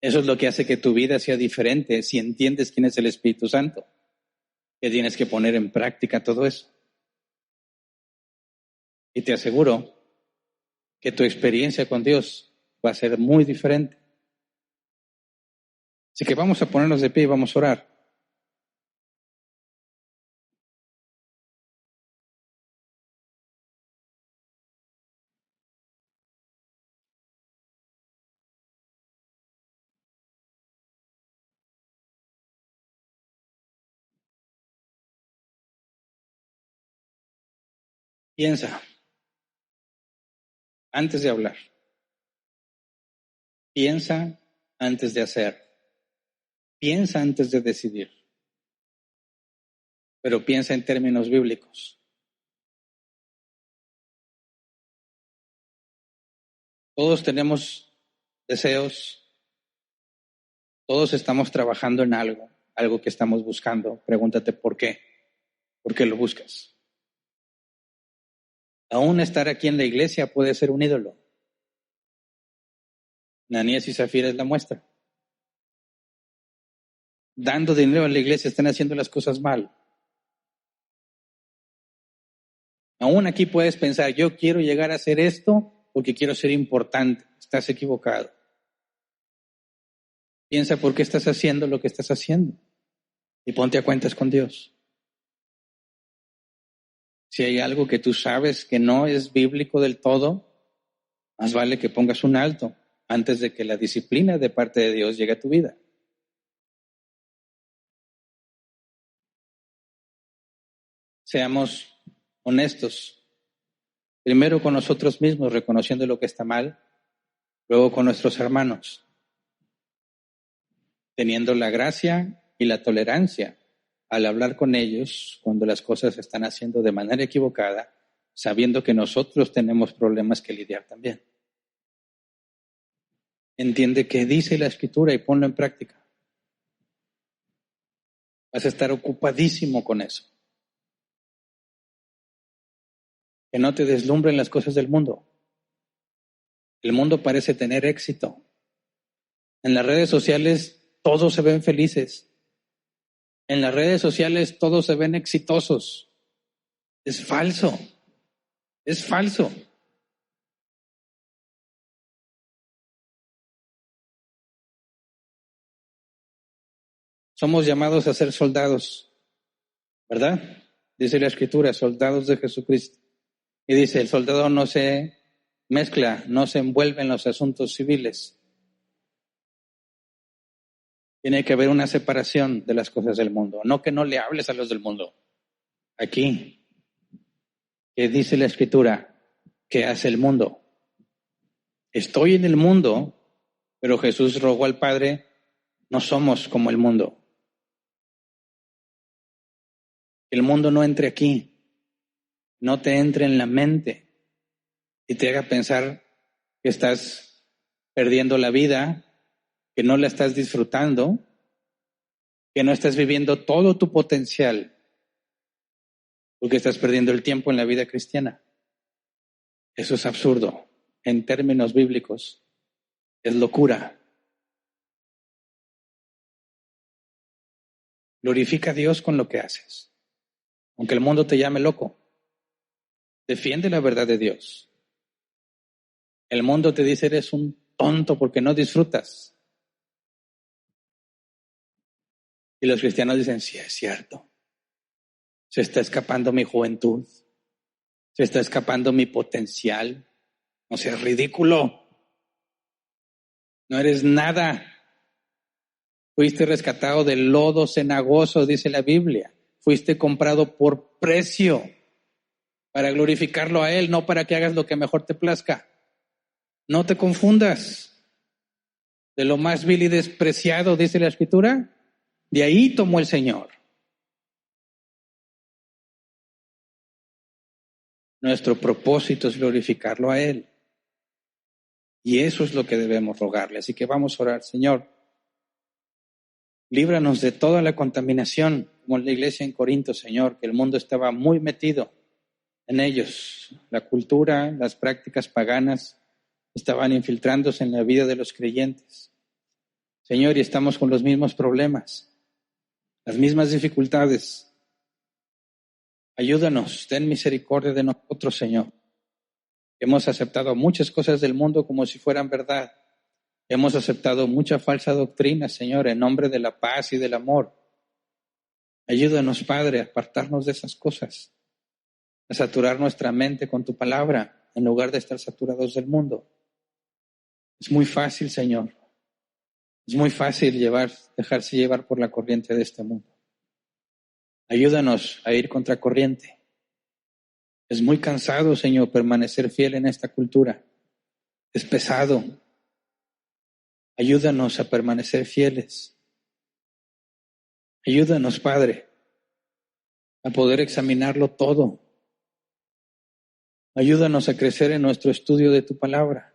Eso es lo que hace que tu vida sea diferente si entiendes quién es el Espíritu Santo. Que tienes que poner en práctica todo eso. Y te aseguro que tu experiencia con Dios va a ser muy diferente. Así que vamos a ponernos de pie y vamos a orar. Piensa antes de hablar. Piensa antes de hacer. Piensa antes de decidir. Pero piensa en términos bíblicos. Todos tenemos deseos. Todos estamos trabajando en algo que estamos buscando. Pregúntate por qué. ¿Por qué lo buscas? Aún estar aquí en la iglesia puede ser un ídolo. Ananías y Zafira es la muestra. Dando dinero a la iglesia están haciendo las cosas mal. Aún aquí puedes pensar, yo quiero llegar a hacer esto porque quiero ser importante. Estás equivocado. Piensa por qué estás haciendo lo que estás haciendo y ponte a cuentas con Dios. Si hay algo que tú sabes que no es bíblico del todo, más vale que pongas un alto antes de que la disciplina de parte de Dios llegue a tu vida. Seamos honestos. Primero con nosotros mismos, reconociendo lo que está mal, luego con nuestros hermanos, teniendo la gracia y la tolerancia al hablar con ellos cuando las cosas se están haciendo de manera equivocada, sabiendo que nosotros tenemos problemas que lidiar también. Entiende qué dice la Escritura y ponlo en práctica. Vas a estar ocupadísimo con eso. Que no te deslumbren las cosas del mundo. El mundo parece tener éxito. En las redes sociales todos se ven felices. En las redes sociales todos se ven exitosos. Es falso. Es falso. Somos llamados a ser soldados, ¿verdad? Dice la Escritura, soldados de Jesucristo. Y dice, el soldado no se mezcla, no se envuelve en los asuntos civiles. Tiene que haber una separación de las cosas del mundo. No que no le hables a los del mundo. Aquí, que dice la Escritura, ¿qué hace el mundo? Estoy en el mundo, pero Jesús rogó al Padre, no somos como el mundo. Que el mundo no entre aquí, no te entre en la mente y te haga pensar que estás perdiendo la vida, que no la estás disfrutando, que no estás viviendo todo tu potencial, porque estás perdiendo el tiempo en la vida cristiana. Eso es absurdo. En términos bíblicos, es locura. Glorifica a Dios con lo que haces. Aunque el mundo te llame loco, defiende la verdad de Dios. El mundo te dice eres un tonto porque no disfrutas. Y los cristianos dicen, sí, es cierto. Se está escapando mi juventud. Se está escapando mi potencial. No seas ridículo. No eres nada. Fuiste rescatado del lodo cenagoso, dice la Biblia. Fuiste comprado por precio para glorificarlo a Él, no para que hagas lo que mejor te plazca. No te confundas. De lo más vil y despreciado, dice la Escritura, de ahí tomó el Señor. Nuestro propósito es glorificarlo a Él. Y eso es lo que debemos rogarle. Así que vamos a orar. Señor, líbranos de toda la contaminación, como la iglesia en Corinto, Señor, que el mundo estaba muy metido en ellos. La cultura, las prácticas paganas estaban infiltrándose en la vida de los creyentes. Señor, y estamos con los mismos problemas, las mismas dificultades. Ayúdanos, ten misericordia de nosotros, Señor. Hemos aceptado muchas cosas del mundo como si fueran verdad. Hemos aceptado mucha falsa doctrina, Señor, en nombre de la paz y del amor. Ayúdanos, Padre, a apartarnos de esas cosas, a saturar nuestra mente con tu palabra en lugar de estar saturados del mundo. Es muy fácil, Señor. Es muy fácil dejarse llevar por la corriente de este mundo. Ayúdanos a ir contra corriente. Es muy cansado, Señor, permanecer fiel en esta cultura. Es pesado. Ayúdanos a permanecer fieles. Ayúdanos, Padre, a poder examinarlo todo. Ayúdanos a crecer en nuestro estudio de tu palabra.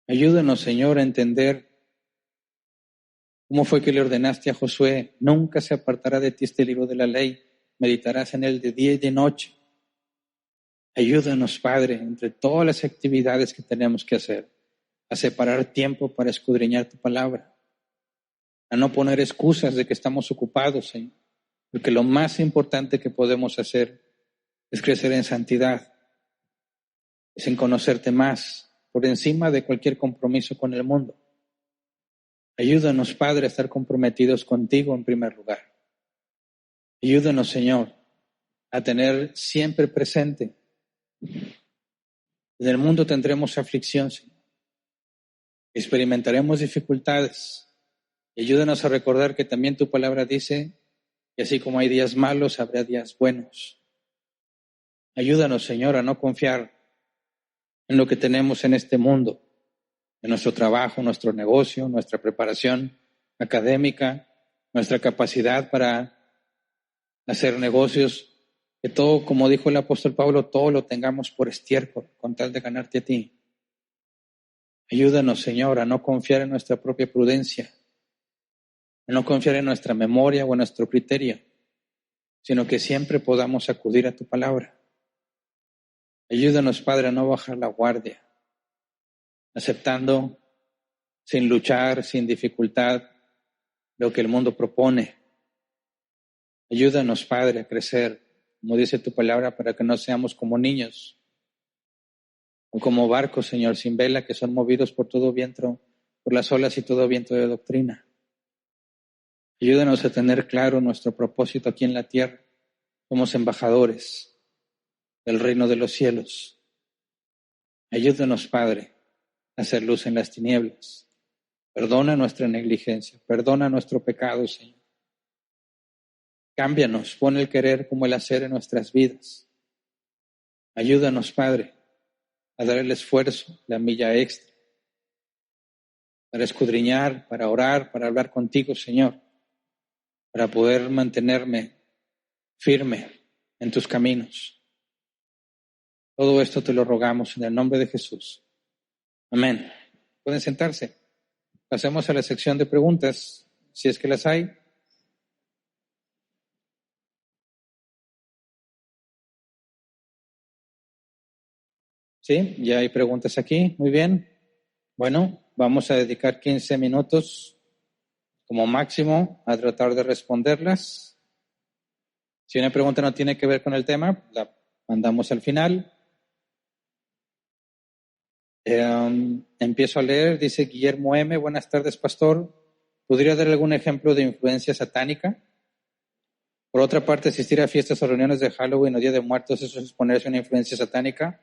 Ayúdanos, Señor, a entender cómo fue que le ordenaste a Josué: nunca se apartará de ti este libro de la ley, meditarás en él de día y de noche. Ayúdanos, Padre, entre todas las actividades que tenemos que hacer, a separar tiempo para escudriñar tu palabra, a no poner excusas de que estamos ocupados, Señor, porque lo más importante que podemos hacer es crecer en santidad, es en conocerte más, por encima de cualquier compromiso con el mundo. Ayúdanos, Padre, a estar comprometidos contigo en primer lugar. Ayúdanos, Señor, a tener siempre presente: en el mundo tendremos aflicción, Señor. Experimentaremos dificultades. Y ayúdanos a recordar que también tu palabra dice que así como hay días malos, habrá días buenos. Ayúdanos, Señor, a no confiar en lo que tenemos en este mundo, en nuestro trabajo, nuestro negocio, nuestra preparación académica, nuestra capacidad para hacer negocios, que todo, como dijo el apóstol Pablo, todo lo tengamos por estiércol, con tal de ganarte a ti. Ayúdanos, Señor, a no confiar en nuestra propia prudencia, a no confiar en nuestra memoria o en nuestro criterio, sino que siempre podamos acudir a tu palabra. Ayúdanos, Padre, a no bajar la guardia, aceptando sin luchar, sin dificultad, lo que el mundo propone. Ayúdanos, Padre, a crecer, como dice tu palabra, para que no seamos como niños o como barcos, Señor, sin vela, que son movidos por todo viento, por las olas y todo viento de doctrina. Ayúdanos a tener claro nuestro propósito aquí en la tierra. Somos embajadores del reino de los cielos. Ayúdanos, Padre, a hacer luz en las tinieblas. Perdona nuestra negligencia, perdona nuestro pecado, Señor. Cámbianos, pon el querer como el hacer en nuestras vidas. Ayúdanos, Padre, a dar el esfuerzo, la milla extra, para escudriñar, para orar, para hablar contigo, Señor, para poder mantenerme firme en tus caminos. Todo esto te lo rogamos en el nombre de Jesús. Amén. Pueden sentarse. Pasemos a la sección de preguntas, si es que las hay. Sí, ya hay preguntas aquí. Muy bien. Bueno, vamos a dedicar 15 minutos como máximo a tratar de responderlas. Si una pregunta no tiene que ver con el tema, la mandamos al final. Empiezo a leer. Dice Guillermo M. Buenas tardes, pastor. ¿Podría dar algún ejemplo de influencia satánica? Por otra parte, asistir a fiestas o reuniones de Halloween o Día de Muertos, ¿eso es exponerse a una influencia satánica?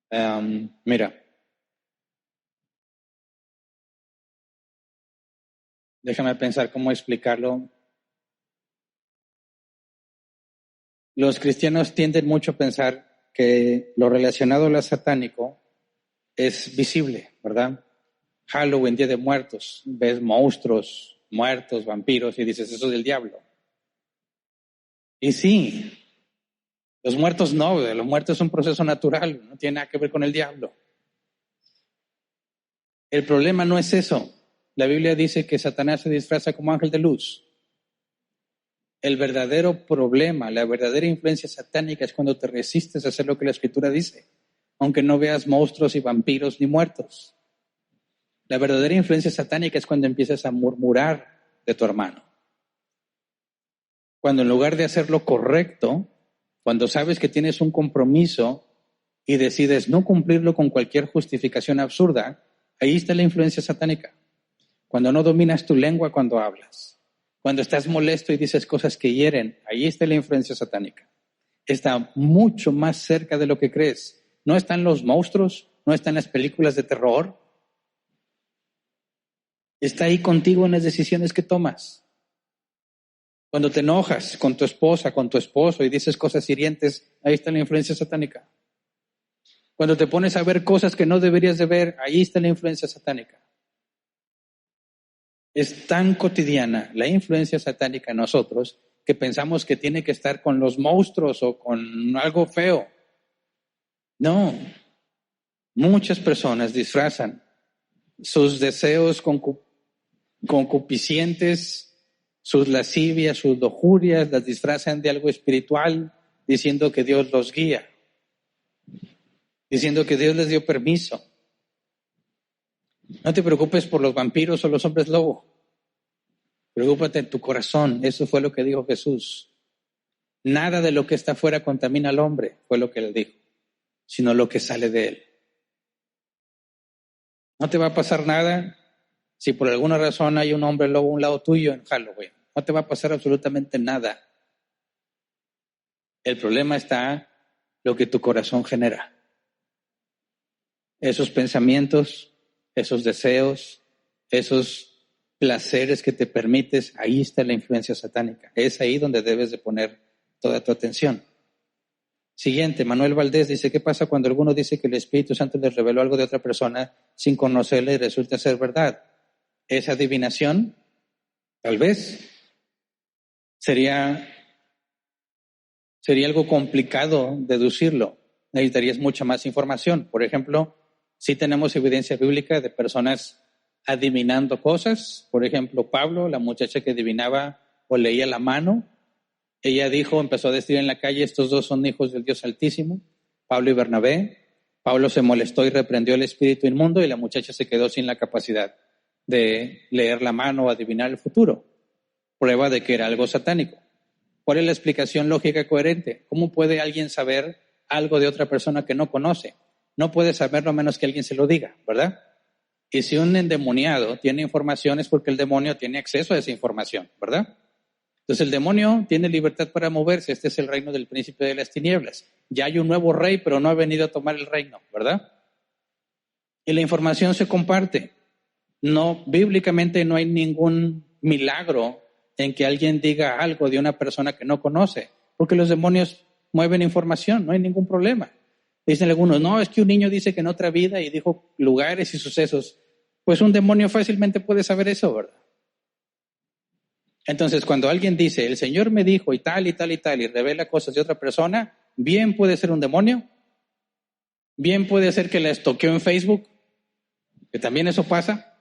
Mira, Déjame pensar cómo explicarlo. Los cristianos tienden mucho a pensar que lo relacionado a lo satánico es visible, ¿verdad? Halloween, Día de Muertos, ves monstruos, muertos, vampiros y dices, eso es del diablo. Y sí, los muertos no, los muertos es un proceso natural, no tiene nada que ver con el diablo. El problema no es eso. La Biblia dice que Satanás se disfraza como ángel de luz. El verdadero problema, la verdadera influencia satánica es cuando te resistes a hacer lo que la Escritura dice, aunque no veas monstruos y vampiros ni muertos. La verdadera influencia satánica es cuando empiezas a murmurar de tu hermano. Cuando en lugar de hacer lo correcto, cuando sabes que tienes un compromiso y decides no cumplirlo con cualquier justificación absurda, ahí está la influencia satánica. Cuando no dominas tu lengua cuando hablas. Cuando estás molesto y dices cosas que hieren, ahí está la influencia satánica. Está mucho más cerca de lo que crees. No están los monstruos, no están las películas de terror. Está ahí contigo en las decisiones que tomas. Cuando te enojas con tu esposa, con tu esposo y dices cosas hirientes, ahí está la influencia satánica. Cuando te pones a ver cosas que no deberías de ver, ahí está la influencia satánica. Es tan cotidiana la influencia satánica en nosotros que pensamos que tiene que estar con los monstruos o con algo feo. No, muchas personas disfrazan sus deseos concupiscientes, sus lascivias, sus lujurias, las disfrazan de algo espiritual, diciendo que Dios los guía, diciendo que Dios les dio permiso. No te preocupes por los vampiros o los hombres lobo. Preocúpate en tu corazón. Eso fue lo que dijo Jesús. Nada de lo que está afuera contamina al hombre, fue lo que él dijo, sino lo que sale de él. No te va a pasar nada si por alguna razón hay un hombre lobo a un lado tuyo en Halloween. No te va a pasar absolutamente nada. El problema está lo que tu corazón genera. Esos pensamientos, esos deseos, esos placeres que te permites, ahí está la influencia satánica. Es ahí donde debes de poner toda tu atención. Siguiente, Manuel Valdés dice, ¿qué pasa cuando alguno dice que el Espíritu Santo les reveló algo de otra persona sin conocerle y resulta ser verdad? ¿Es adivinación? Tal vez. Sería algo complicado deducirlo. Necesitarías mucha más información. Por ejemplo, sí tenemos evidencia bíblica de personas adivinando cosas. Por ejemplo, Pablo, la muchacha que adivinaba o leía la mano, ella empezó a decir en la calle, estos dos son hijos del Dios Altísimo, Pablo y Bernabé. Pablo se molestó y reprendió el espíritu inmundo y la muchacha se quedó sin la capacidad de leer la mano o adivinar el futuro. Prueba de que era algo satánico. ¿Cuál es la explicación lógica coherente? ¿Cómo puede alguien saber algo de otra persona que no conoce? No puede saberlo a menos que alguien se lo diga, ¿verdad? Y si un endemoniado tiene información es porque el demonio tiene acceso a esa información, ¿verdad? Entonces el demonio tiene libertad para moverse. Este es el reino del príncipe de las tinieblas. Ya hay un nuevo rey, pero no ha venido a tomar el reino, ¿verdad? Y la información se comparte. No, bíblicamente no hay ningún milagro en que alguien diga algo de una persona que no conoce, porque los demonios mueven información, no hay ningún problema. Dicen algunos, no, es que un niño dice que en otra vida y dijo lugares y sucesos. Pues un demonio fácilmente puede saber eso, ¿verdad? Entonces, cuando alguien dice, el Señor me dijo y tal y tal y tal, y revela cosas de otra persona, bien puede ser un demonio, bien puede ser que la estoqueó en Facebook, que también eso pasa,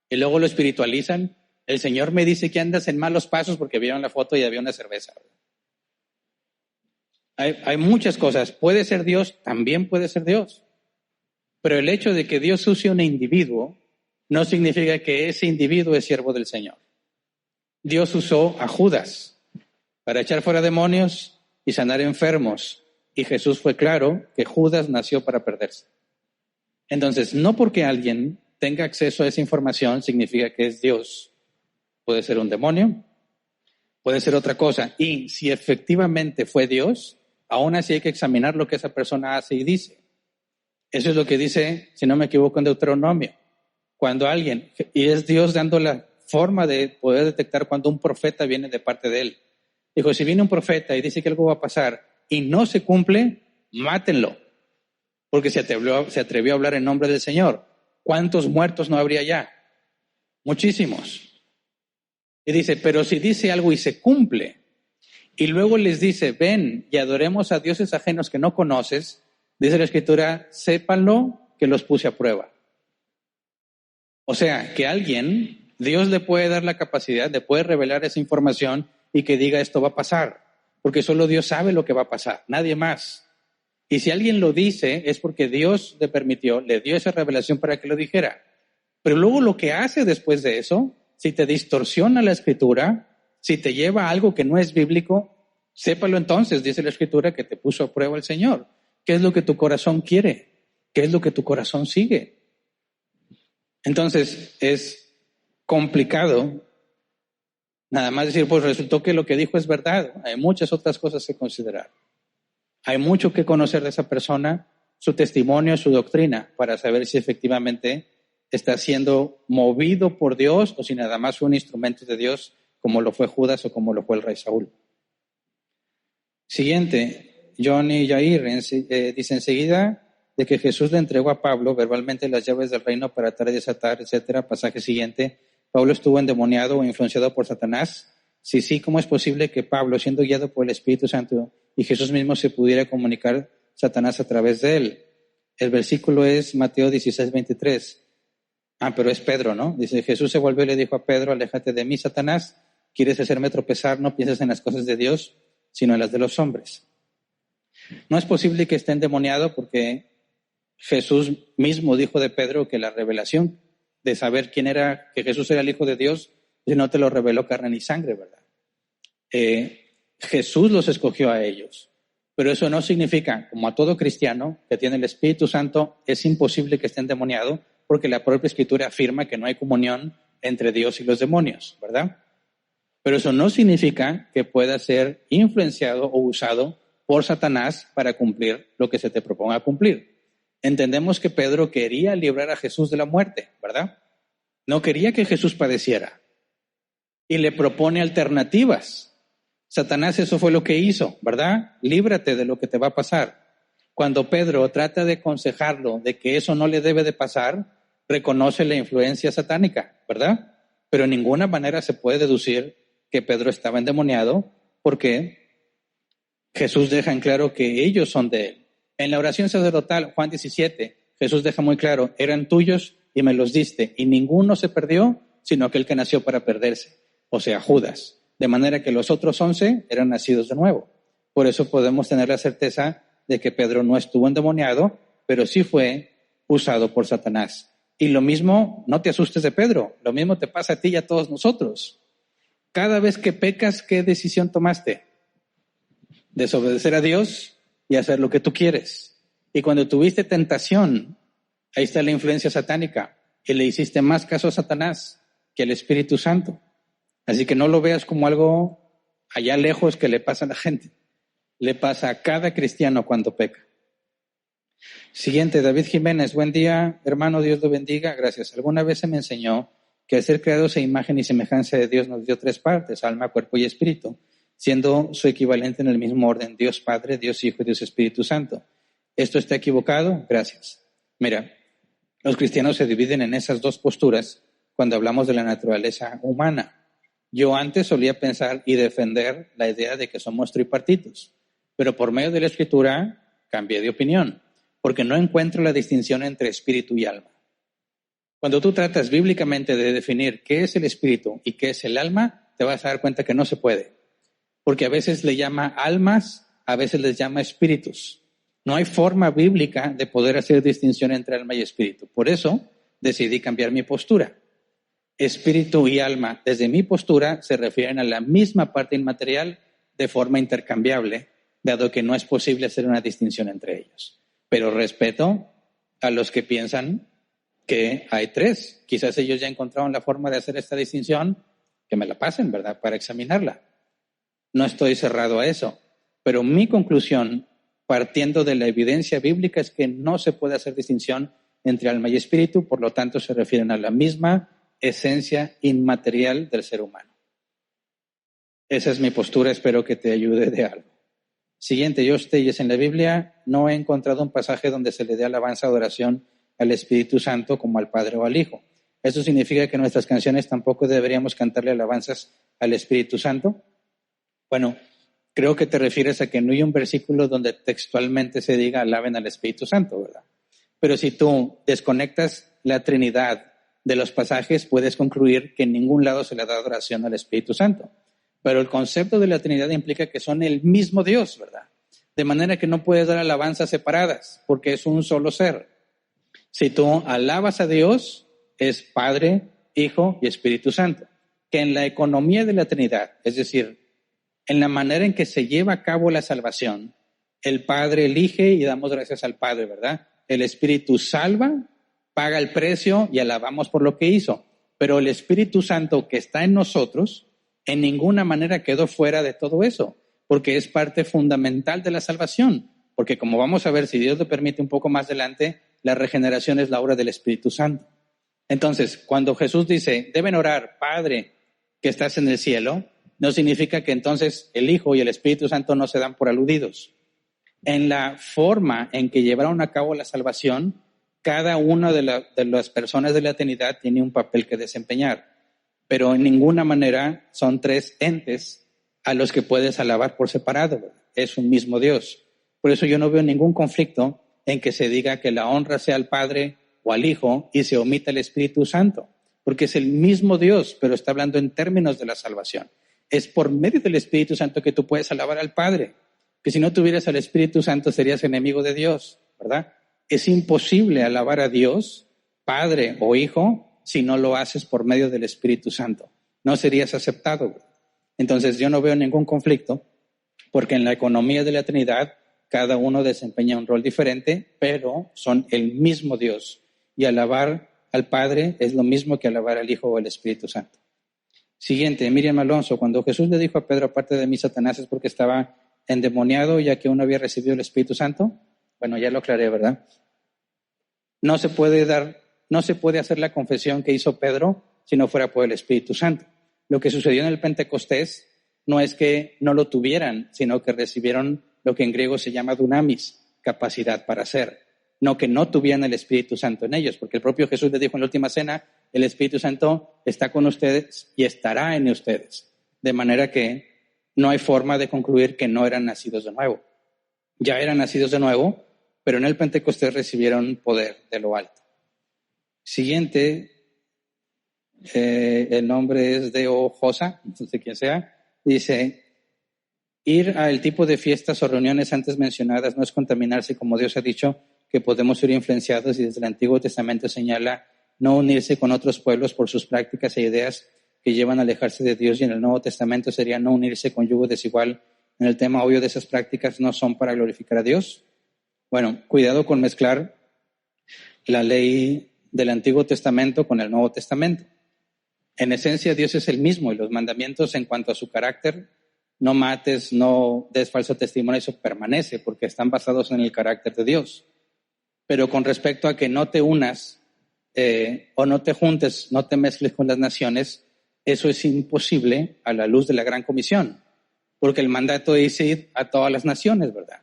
y luego lo espiritualizan. El Señor me dice que andas en malos pasos porque vieron la foto y había una cerveza. Hay muchas cosas. Puede ser Dios, también puede ser Dios. Pero el hecho de que Dios use un individuo no significa que ese individuo es siervo del Señor. Dios usó a Judas para echar fuera demonios y sanar enfermos. Y Jesús fue claro que Judas nació para perderse. Entonces, no porque alguien tenga acceso a esa información significa que es Dios. Puede ser un demonio, puede ser otra cosa. Y si efectivamente fue Dios, aún así hay que examinar lo que esa persona hace y dice. Eso es lo que dice, si no me equivoco, en Deuteronomio. Cuando alguien, y es Dios dando la forma de poder detectar cuando un profeta viene de parte de él. Dijo, si viene un profeta y dice que algo va a pasar y no se cumple, mátenlo, porque se atrevió a hablar en nombre del Señor. ¿Cuántos muertos no habría ya? Muchísimos. Y dice, pero si dice algo y se cumple, y luego les dice, ven y adoremos a dioses ajenos que no conoces, dice la Escritura, sépanlo que los puse a prueba. O sea, que alguien, Dios le puede dar la capacidad, le puede revelar esa información y que diga esto va a pasar, porque solo Dios sabe lo que va a pasar, nadie más. Y si alguien lo dice es porque Dios le permitió, le dio esa revelación para que lo dijera. Pero luego lo que hace después de eso, si te distorsiona la Escritura, si te lleva a algo que no es bíblico, sépalo entonces, dice la Escritura, que te puso a prueba el Señor. ¿Qué es lo que tu corazón quiere? ¿Qué es lo que tu corazón sigue? Entonces es complicado nada más decir, pues resultó que lo que dijo es verdad. Hay muchas otras cosas que considerar. Hay mucho que conocer de esa persona, su testimonio, su doctrina, para saber si efectivamente está siendo movido por Dios o si nada más fue un instrumento de Dios, como lo fue Judas o como lo fue el rey Saúl. Siguiente, Johnny Jair dice enseguida de que Jesús le entregó a Pablo verbalmente las llaves del reino para atar y desatar, etcétera. Pasaje siguiente, Pablo estuvo endemoniado o influenciado por Satanás. Sí, ¿cómo es posible que Pablo, siendo guiado por el Espíritu Santo y Jesús mismo, se pudiera comunicar Satanás a través de él? El versículo es Mateo 16:23. Pero es Pedro, ¿no? Dice, Jesús se volvió y le dijo a Pedro, aléjate de mí, Satanás, quieres hacerme tropezar, no pienses en las cosas de Dios, sino en las de los hombres. No es posible que esté endemoniado porque Jesús mismo dijo de Pedro que la revelación de saber quién era, que Jesús era el Hijo de Dios, no te lo reveló carne ni sangre, ¿verdad? Jesús los escogió a ellos. Pero eso no significa, como a todo cristiano que tiene el Espíritu Santo, es imposible que esté endemoniado, porque la propia Escritura afirma que no hay comunión entre Dios y los demonios, ¿verdad? Pero eso no significa que pueda ser influenciado o usado por Satanás para cumplir lo que se te proponga cumplir. Entendemos que Pedro quería librar a Jesús de la muerte, ¿verdad? No quería que Jesús padeciera. Y le propone alternativas. Satanás eso fue lo que hizo, ¿verdad? Líbrate de lo que te va a pasar. Cuando Pedro trata de aconsejarlo de que eso no le debe de pasar, reconoce la influencia satánica, ¿verdad? Pero en ninguna manera se puede deducir que Pedro estaba endemoniado porque Jesús deja en claro que ellos son de él. En la oración sacerdotal, Juan 17, Jesús deja muy claro, eran tuyos y me los diste, y ninguno se perdió, sino aquel que nació para perderse, o sea, Judas. De manera que los otros 11 eran nacidos de nuevo. Por eso podemos tener la certeza de que Pedro no estuvo endemoniado, pero sí fue usado por Satanás. Y lo mismo, no te asustes de Pedro, lo mismo te pasa a ti y a todos nosotros. Cada vez que pecas, ¿qué decisión tomaste? Desobedecer a Dios y hacer lo que tú quieres. Y cuando tuviste tentación, ahí está la influencia satánica, y le hiciste más caso a Satanás que al Espíritu Santo. Así que no lo veas como algo allá lejos que le pasa a la gente. Le pasa a cada cristiano cuando peca. Siguiente, David Jiménez. Buen día, hermano, Dios lo bendiga. Gracias. Alguna vez se me enseñó que al ser creados a imagen y semejanza de Dios nos dio 3 partes, alma, cuerpo y espíritu, siendo su equivalente en el mismo orden, Dios Padre, Dios Hijo y Dios Espíritu Santo. ¿Esto está equivocado? Gracias. Mira, los cristianos se dividen en esas 2 posturas cuando hablamos de la naturaleza humana. Yo antes solía pensar y defender la idea de que somos tripartitos, pero por medio de la Escritura cambié de opinión, porque no encuentro la distinción entre espíritu y alma. Cuando tú tratas bíblicamente de definir qué es el espíritu y qué es el alma, te vas a dar cuenta que no se puede, porque a veces le llama almas, a veces les llama espíritus. No hay forma bíblica de poder hacer distinción entre alma y espíritu. Por eso decidí cambiar mi postura. Espíritu y alma, desde mi postura, se refieren a la misma parte inmaterial de forma intercambiable, dado que no es posible hacer una distinción entre ellos. Pero respeto a los que piensan que hay 3. Quizás ellos ya encontraron la forma de hacer esta distinción, que me la pasen, ¿verdad?, para examinarla. No estoy cerrado a eso, pero mi conclusión, partiendo de la evidencia bíblica, es que no se puede hacer distinción entre alma y espíritu, por lo tanto se refieren a la misma esencia inmaterial del ser humano. Esa es mi postura, espero que te ayude de algo. Siguiente, Yosteyes, en la Biblia no he encontrado un pasaje donde se le dé alabanza o adoración al Espíritu Santo como al Padre o al Hijo. ¿Eso significa que en nuestras canciones tampoco deberíamos cantarle alabanzas al Espíritu Santo? Bueno, creo que te refieres a que no hay un versículo donde textualmente se diga alaben al Espíritu Santo, ¿verdad? Pero si tú desconectas la Trinidad de los pasajes, puedes concluir que en ningún lado se le da adoración al Espíritu Santo. Pero el concepto de la Trinidad implica que son el mismo Dios, ¿verdad? De manera que no puedes dar alabanzas separadas, porque es un solo ser. Si tú alabas a Dios, es Padre, Hijo y Espíritu Santo. Que en la economía de la Trinidad, es decir, en la manera en que se lleva a cabo la salvación, el Padre elige y damos gracias al Padre, ¿verdad? El Espíritu salva, paga el precio y alabamos por lo que hizo. Pero el Espíritu Santo que está en nosotros, en ninguna manera quedó fuera de todo eso, porque es parte fundamental de la salvación. Porque como vamos a ver, si Dios lo permite un poco más adelante, la regeneración es la obra del Espíritu Santo. Entonces, cuando Jesús dice, deben orar, Padre, que estás en el cielo, no significa que entonces el Hijo y el Espíritu Santo no se dan por aludidos. En la forma en que llevaron a cabo la salvación, cada una de las personas de la Trinidad tiene un papel que desempeñar. Pero en ninguna manera son tres entes a los que puedes alabar por separado. Es un mismo Dios. Por eso yo no veo ningún conflicto en que se diga que la honra sea al Padre o al Hijo y se omita el Espíritu Santo, porque es el mismo Dios, pero está hablando en términos de la salvación. Es por medio del Espíritu Santo que tú puedes alabar al Padre, que si no tuvieras al Espíritu Santo serías enemigo de Dios, ¿verdad? Es imposible alabar a Dios, Padre o Hijo, si no lo haces por medio del Espíritu Santo. No serías aceptado. Entonces yo no veo ningún conflicto, porque en la economía de la Trinidad cada uno desempeña un rol diferente, pero son el mismo Dios. Y alabar al Padre es lo mismo que alabar al Hijo o al Espíritu Santo. Siguiente, Miriam Alonso, cuando Jesús le dijo a Pedro, aparte de mí, Satanás, es porque estaba endemoniado ya que uno había recibido el Espíritu Santo. Bueno, ya lo aclaré, ¿verdad? No se puede hacer la confesión que hizo Pedro si no fuera por el Espíritu Santo. Lo que sucedió en el Pentecostés no es que no lo tuvieran, sino que recibieron lo que en griego se llama dunamis, capacidad para hacer. No que no tuvieran el Espíritu Santo en ellos, porque el propio Jesús le dijo en la última cena, el Espíritu Santo está con ustedes y estará en ustedes. De manera que no hay forma de concluir que no eran nacidos de nuevo. Ya eran nacidos de nuevo, pero en el Pentecostés recibieron poder de lo alto. Siguiente, el nombre es Deo Josa, no sé quién sea, dice, ir al tipo de fiestas o reuniones antes mencionadas no es contaminarse, como Dios ha dicho, que podemos ser influenciados, y desde el Antiguo Testamento señala no unirse con otros pueblos por sus prácticas e ideas que llevan a alejarse de Dios, y en el Nuevo Testamento sería no unirse con yugo desigual. En el tema obvio de esas prácticas no son para glorificar a Dios. Bueno, cuidado con mezclar la ley del Antiguo Testamento con el Nuevo Testamento. En esencia, Dios es el mismo, y los mandamientos en cuanto a su carácter, no mates, no des falso testimonio, eso permanece porque están basados en el carácter de Dios. Pero con respecto a que no te unas o no te juntes, no te mezcles con las naciones, eso es imposible a la luz de la Gran Comisión, porque el mandato es ir a todas las naciones, ¿verdad?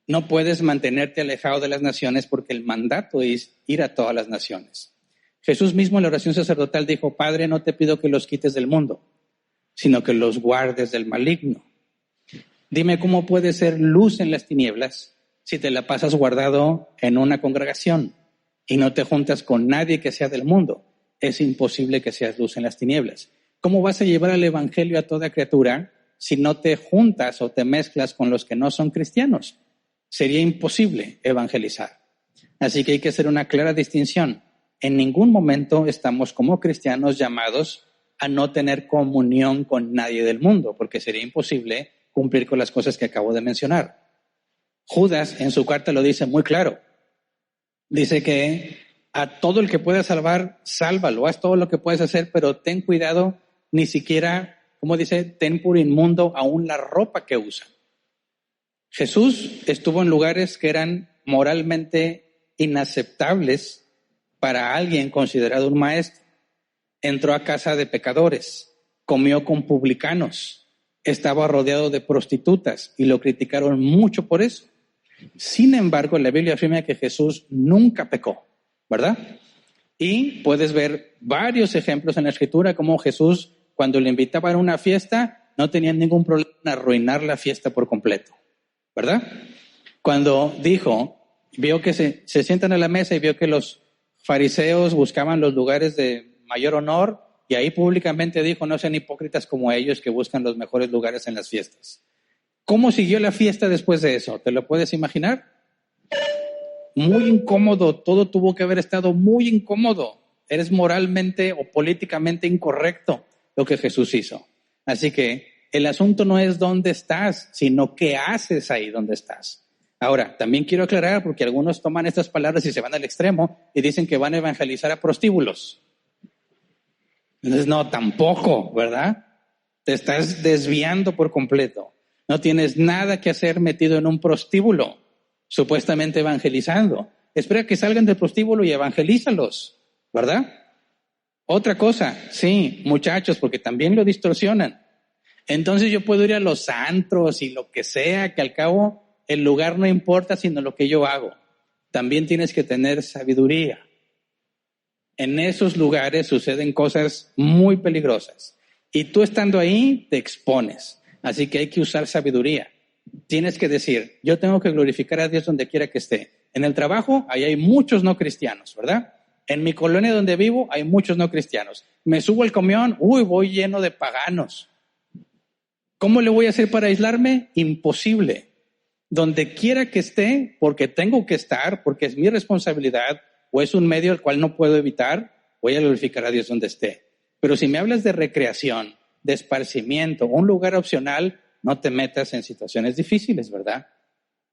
No puedes mantenerte alejado de las naciones porque el mandato es ir a todas las naciones. Jesús mismo en la oración sacerdotal dijo, Padre, no te pido que los quites del mundo, sino que los guardes del maligno. Dime cómo puedes ser luz en las tinieblas si te la pasas guardado en una congregación y no te juntas con nadie que sea del mundo. Es imposible que seas luz en las tinieblas. ¿Cómo vas a llevar el evangelio a toda criatura si no te juntas o te mezclas con los que no son cristianos? Sería imposible evangelizar. Así que hay que hacer una clara distinción. En ningún momento estamos como cristianos llamados a no tener comunión con nadie del mundo, porque sería imposible cumplir con las cosas que acabo de mencionar. Judas en su carta lo dice muy claro. Dice que a todo el que puedas salvar, sálvalo, haz todo lo que puedes hacer, pero ten cuidado, ni siquiera, como dice, ten por inmundo aún la ropa que usa. Jesús estuvo en lugares que eran moralmente inaceptables para alguien considerado un maestro. entró a casa de pecadores, comió con publicanos, estaba rodeado de prostitutas y lo criticaron mucho por eso. Sin embargo, la Biblia afirma que Jesús nunca pecó, ¿verdad? Y puedes ver varios ejemplos en la Escritura como Jesús, cuando le invitaban a una fiesta, no tenía ningún problema en arruinar la fiesta por completo, ¿verdad? Cuando vio que se sientan a la mesa y vio que los fariseos buscaban los lugares de mayor honor, y ahí públicamente dijo, no sean hipócritas como ellos que buscan los mejores lugares en las fiestas. ¿Cómo siguió la fiesta después de eso? ¿Te lo puedes imaginar? Muy incómodo, todo tuvo que haber estado muy incómodo. Eres moralmente o políticamente incorrecto lo que Jesús hizo. Así que el asunto no es dónde estás, sino qué haces ahí donde estás. Ahora, también quiero aclarar, porque algunos toman estas palabras y se van al extremo y dicen que van a evangelizar a prostíbulos. Entonces, no, tampoco, ¿verdad? Te estás desviando por completo. No tienes nada que hacer metido en un prostíbulo, supuestamente evangelizando. Espera que salgan del prostíbulo y evangelízalos, ¿verdad? Otra cosa, sí, muchachos, porque también lo distorsionan. Entonces yo puedo ir a los antros y lo que sea, que al cabo el lugar no importa, sino lo que yo hago. También tienes que tener sabiduría. En esos lugares suceden cosas muy peligrosas. Y tú estando ahí, te expones. Así que hay que usar sabiduría. Tienes que decir, yo tengo que glorificar a Dios donde quiera que esté. En el trabajo, ahí hay muchos no cristianos, ¿verdad? En mi colonia donde vivo, hay muchos no cristianos. Me subo al camión, voy lleno de paganos. ¿Cómo le voy a hacer para aislarme? Imposible. Donde quiera que esté, porque tengo que estar, porque es mi responsabilidad, o es un medio al cual no puedo evitar, voy a glorificar a Dios donde esté. Pero si me hablas de recreación, de esparcimiento, un lugar opcional, no te metas en situaciones difíciles, ¿verdad?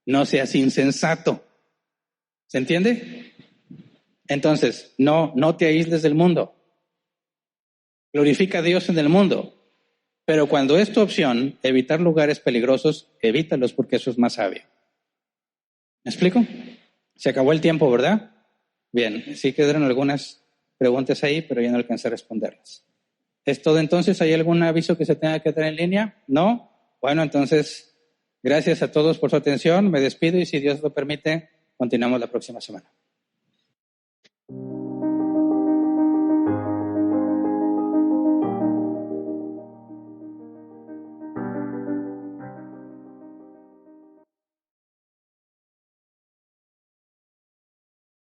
No seas insensato. ¿Se entiende? Entonces, no te aísles del mundo. Glorifica a Dios en el mundo. Pero cuando es tu opción, evitar lugares peligrosos, evítalos porque eso es más sabio. ¿Me explico? Se acabó el tiempo, ¿verdad? Bien, sí quedaron algunas preguntas ahí, pero ya no alcancé a responderlas. ¿Es todo entonces? ¿Hay algún aviso que se tenga que traer en línea? ¿No? Bueno, entonces, gracias a todos por su atención. Me despido y si Dios lo permite, continuamos la próxima semana.